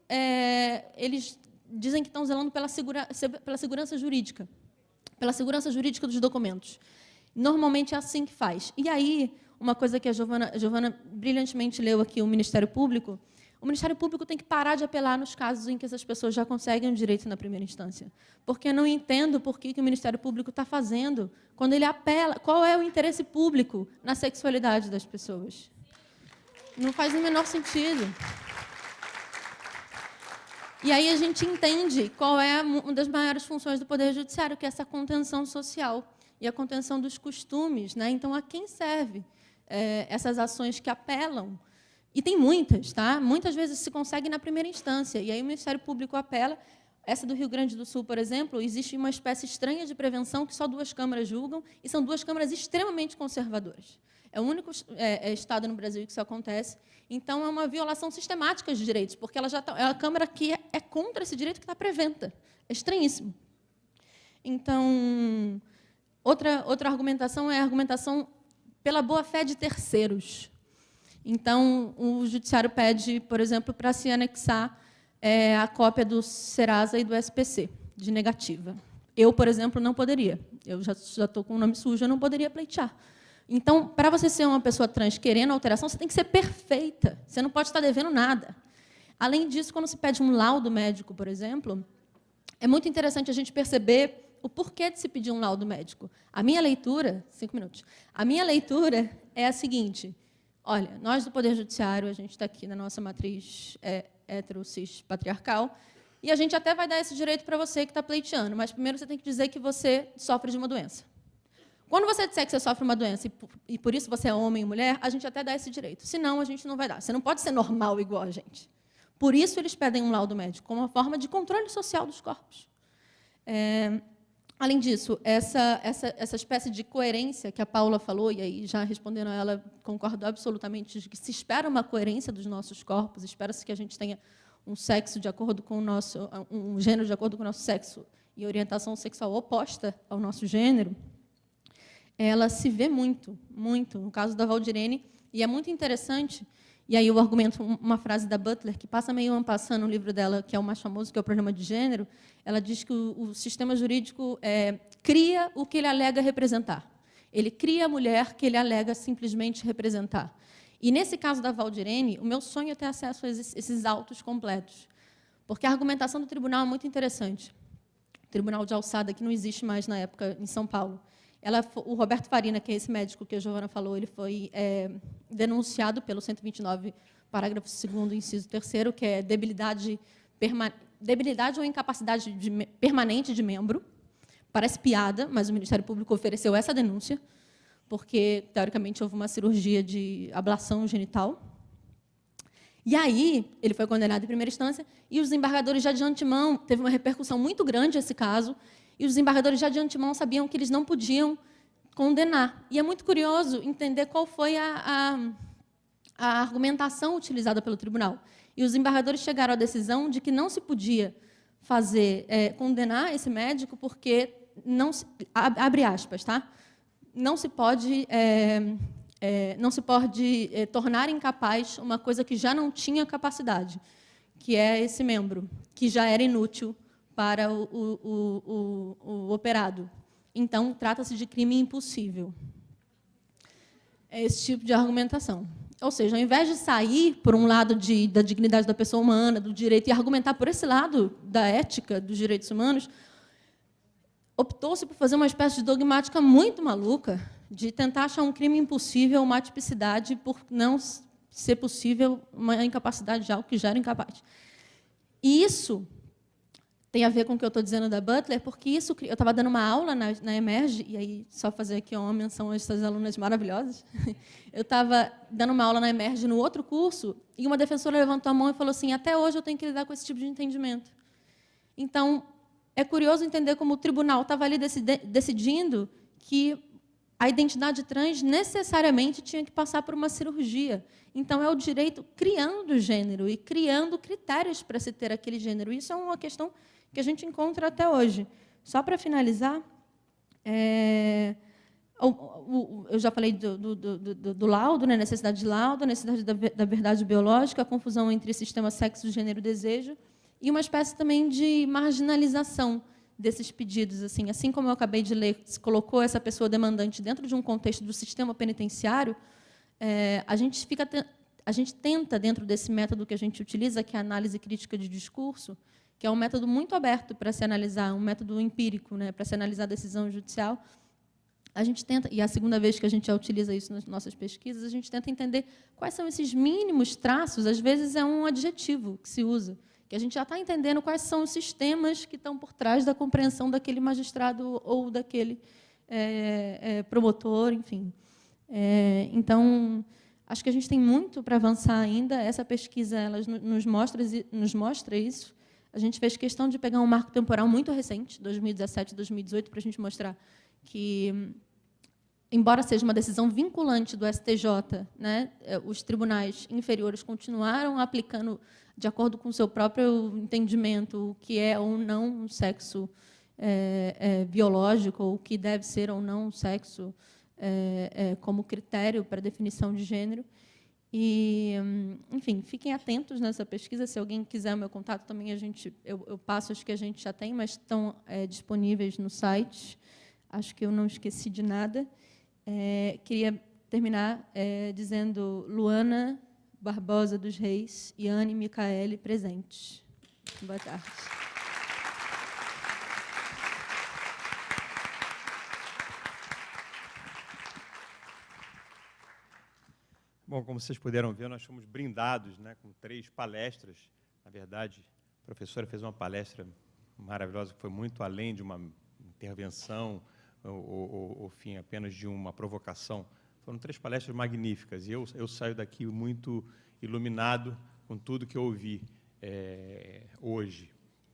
eles dizem que estão zelando pela segurança jurídica dos documentos. Normalmente é assim que faz. E aí, uma coisa que a Giovana brilhantemente leu aqui, o Ministério Público tem que parar de apelar nos casos em que essas pessoas já conseguem o direito na primeira instância. Porque eu não entendo por que o Ministério Público está fazendo quando ele apela. Qual é o interesse público na sexualidade das pessoas? Não faz o menor sentido. E aí a gente entende qual é uma das maiores funções do Poder Judiciário, que é essa contenção social e a contenção dos costumes. Né? Então, a quem serve essas ações que apelam? E tem muitas, tá? Muitas vezes se consegue na primeira instância, e aí o Ministério Público apela. Essa do Rio Grande do Sul, por exemplo, existe uma espécie estranha de prevenção que só 2 câmaras julgam, e são 2 câmaras extremamente conservadoras. É o único estado no Brasil que isso acontece. Então, é uma violação sistemática de direitos, porque ela já é a Câmara que é contra esse direito que está preventa. É estranhíssimo. Então, outra argumentação é a argumentação pela boa-fé de terceiros. Então, o Judiciário pede, por exemplo, para se anexar a cópia do Serasa e do SPC, de negativa. Eu, por exemplo, não poderia. Eu já estou com o nome sujo, eu não poderia pleitear. Então, para você ser uma pessoa trans querendo alteração, você tem que ser perfeita. Você não pode estar devendo nada. Além disso, quando se pede um laudo médico, por exemplo, é muito interessante a gente perceber o porquê de se pedir um laudo médico. A minha leitura, 5 minutos, a minha leitura é a seguinte: olha, nós do Poder Judiciário, a gente está aqui na nossa matriz hetero-cis patriarcal, e a gente até vai dar esse direito para você que está pleiteando, mas primeiro você tem que dizer que você sofre de uma doença. Quando você disser que você sofre uma doença e por isso você é homem e mulher, a gente até dá esse direito. Senão, a gente não vai dar. Você não pode ser normal igual a gente. Por isso, eles pedem um laudo médico, como uma forma de controle social dos corpos. Além disso, essa espécie de coerência que a Paula falou, e aí, já respondendo a ela, concordo absolutamente, de que se espera uma coerência dos nossos corpos, espera-se que a gente tenha um sexo de acordo com o nosso, um gênero de acordo com o nosso sexo e orientação sexual oposta ao nosso gênero, ela se vê muito, muito, no caso da Valdirene, e é muito interessante, e aí eu argumento uma frase da Butler, que passa meio en passant no livro dela, que é o mais famoso, que é o Problema de Gênero. Ela diz que o sistema jurídico cria o que ele alega representar. Ele cria a mulher que ele alega simplesmente representar. E, nesse caso da Valdirene, o meu sonho é ter acesso a esses autos completos, porque a argumentação do tribunal é muito interessante. O tribunal de alçada, que não existe mais na época em São Paulo. O Roberto Farina, que é esse médico que a Giovana falou, ele foi denunciado pelo 129, parágrafo 2º, inciso 3º, que é debilidade ou incapacidade permanente de membro. Parece piada, mas o Ministério Público ofereceu essa denúncia, porque, teoricamente, houve uma cirurgia de ablação genital. E aí, ele foi condenado em primeira instância, e os desembargadores já de antemão, teve uma repercussão muito grande esse caso, e os desembargadores já de antemão sabiam que eles não podiam condenar. E é muito curioso entender qual foi a argumentação utilizada pelo tribunal. E os desembargadores chegaram à decisão de que não se podia condenar esse médico porque, abre aspas, tá? Não se pode tornar incapaz uma coisa que já não tinha capacidade, que é esse membro, que já era inútil para o operado. Então, trata-se de crime impossível. É esse tipo de argumentação. Ou seja, ao invés de sair por um lado da dignidade da pessoa humana, do direito, e argumentar por esse lado da ética dos direitos humanos, optou-se por fazer uma espécie de dogmática muito maluca, de tentar achar um crime impossível, uma atipicidade, por não ser possível uma incapacidade de algo que já era incapaz. E isso tem a ver com o que eu estou dizendo da Butler, porque isso, eu estava dando uma aula na Emerge, e aí, só fazer aqui uma menção a essas alunas maravilhosas. Eu estava dando uma aula na Emerge no outro curso, e uma defensora levantou a mão e falou assim: até hoje eu tenho que lidar com esse tipo de entendimento. Então, é curioso entender como o tribunal estava ali decidindo que a identidade trans necessariamente tinha que passar por uma cirurgia. Então, é o direito criando gênero e criando critérios para se ter aquele gênero. Isso é uma questão que a gente encontra até hoje. Só para finalizar, eu já falei do laudo, né, necessidade de laudo, a necessidade da verdade biológica, a confusão entre sistema, sexo, gênero e desejo, e uma espécie também de marginalização desses pedidos. Assim como eu acabei de ler, se colocou essa pessoa demandante dentro de um contexto do sistema penitenciário, a gente tenta, dentro desse método que a gente utiliza, que é a análise crítica de discurso, que é um método muito aberto para se analisar, um método empírico, né, para se analisar a decisão judicial, a gente tenta, e é a segunda vez que a gente já utiliza isso nas nossas pesquisas, a gente tenta entender quais são esses mínimos traços, às vezes é um adjetivo que se usa, que a gente já está entendendo quais são os sistemas que estão por trás da compreensão daquele magistrado ou daquele promotor, enfim. Então, acho que a gente tem muito para avançar ainda. Essa pesquisa ela nos mostra isso. A gente fez questão de pegar um marco temporal muito recente, 2017, 2018, para a gente mostrar que, embora seja uma decisão vinculante do STJ, né, os tribunais inferiores continuaram aplicando, de acordo com o seu próprio entendimento, o que é ou não um sexo biológico, ou o que deve ser ou não um sexo como critério para definição de gênero. E, enfim, fiquem atentos nessa pesquisa. Se alguém quiser o meu contato, também eu passo, acho que a gente já tem, mas estão disponíveis no site. Acho que eu não esqueci de nada. Queria terminar dizendo Luana Barbosa dos Reis e Anne Micaele presentes. Boa tarde. Bom, como vocês puderam ver, nós fomos brindados, né, com 3 palestras. Na verdade, a professora fez uma palestra maravilhosa, que foi muito além de uma intervenção ou fim, apenas de uma provocação. Foram 3 palestras magníficas, e eu saio daqui muito iluminado com tudo que eu ouvi hoje.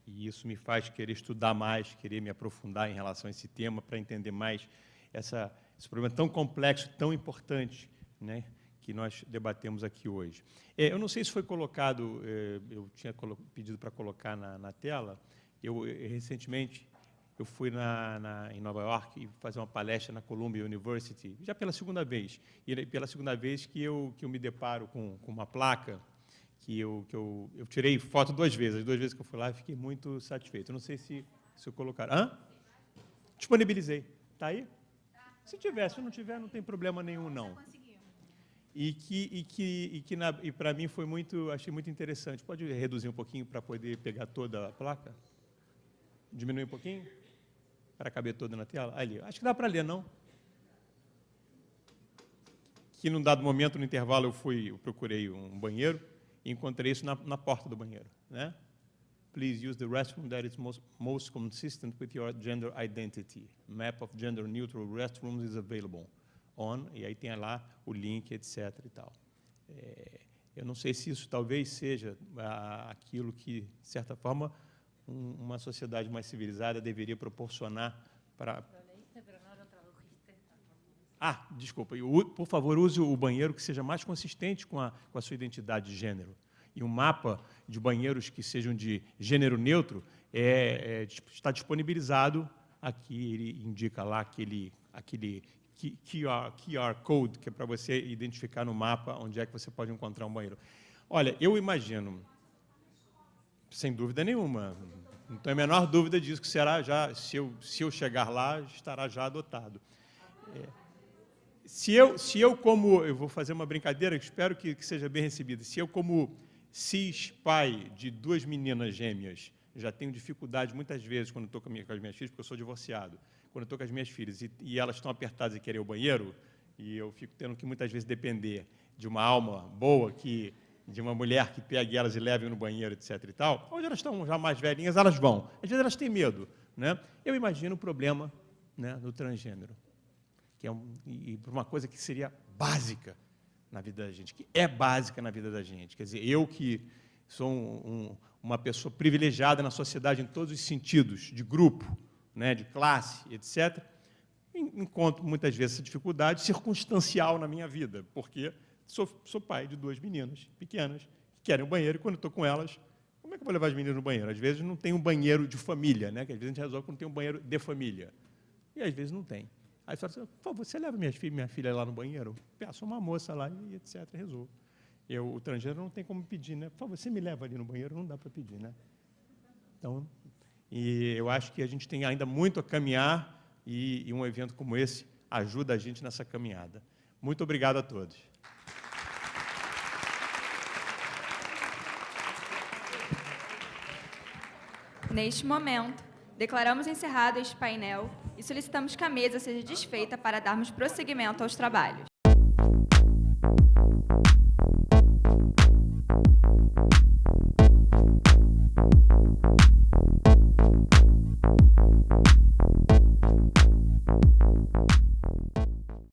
E isso me faz querer estudar mais, querer me aprofundar em relação a esse tema, para entender mais esse problema tão complexo, tão importante, né, que nós debatemos aqui hoje. Eu não sei se foi colocado, eu tinha pedido para colocar na tela, recentemente, eu fui em Nova York fazer uma palestra na Columbia University, já pela segunda vez, e pela segunda vez que eu me deparo com uma placa que eu tirei foto 2 vezes, as 2 vezes que eu fui lá, e fiquei muito satisfeito. Eu não sei se eu colocar. Disponibilizei. Está aí? Se tiver, se não tiver, não tem problema nenhum, não. E para mim foi achei muito interessante. Pode reduzir um pouquinho para poder pegar toda a placa? Diminuir um pouquinho? Para caber toda na tela? Ali. Acho que dá para ler, não? Que, num dado momento, no intervalo, eu procurei um banheiro e encontrei isso na porta do banheiro, né? Please use the restroom that is most consistent with your gender identity. Map of gender neutral restrooms is available. E aí tem lá o link, etc. e tal. Eu não sei se isso talvez seja aquilo que, de certa forma, uma sociedade mais civilizada deveria proporcionar para... Desculpa. Por favor, use o banheiro que seja mais consistente com a sua identidade de gênero. E um mapa de banheiros que sejam de gênero neutro está disponibilizado aqui. Ele indica lá aquele QR Code, que é para você identificar no mapa onde é que você pode encontrar um banheiro. Olha, eu imagino, sem dúvida nenhuma, não tenho a menor dúvida disso, que será já, se eu chegar lá, estará já adotado. Eu vou fazer uma brincadeira, espero que seja bem recebida. Se eu, como cis pai de 2 meninas gêmeas, já tenho dificuldade muitas vezes quando estou com as minhas filhas, porque eu sou divorciado, quando eu estou com as minhas filhas e elas estão apertadas e querem o banheiro, e eu fico tendo que muitas vezes depender de uma alma boa, de uma mulher que pegue elas e leve no banheiro, etc. e tal. Hoje elas estão já mais velhinhas, elas vão. Às vezes elas têm medo, né? Eu imagino o problema, né, do transgênero, que é uma coisa que seria básica na vida da gente, que é básica na vida da gente. Quer dizer, eu que sou uma pessoa privilegiada na sociedade em todos os sentidos, de grupo, né, de classe, etc., encontro, muitas vezes, essa dificuldade circunstancial na minha vida, porque sou pai de 2 meninas pequenas que querem um banheiro, e quando estou com elas, como é que eu vou levar as meninas no banheiro? Às vezes não tem um banheiro de família, né? Que às vezes a gente resolve quando tem um banheiro de família. E às vezes não tem. Aí você fala assim, por favor, você leva minha filha lá no banheiro? Peço uma moça lá e etc, resolvo. O transgênero não tem como pedir, né? Por favor, você me leva ali no banheiro? Não dá para pedir, né? Então, e eu acho que a gente tem ainda muito a caminhar e um evento como esse ajuda a gente nessa caminhada. Muito obrigado a todos. Neste momento, declaramos encerrado este painel e solicitamos que a mesa seja desfeita para darmos prosseguimento aos trabalhos.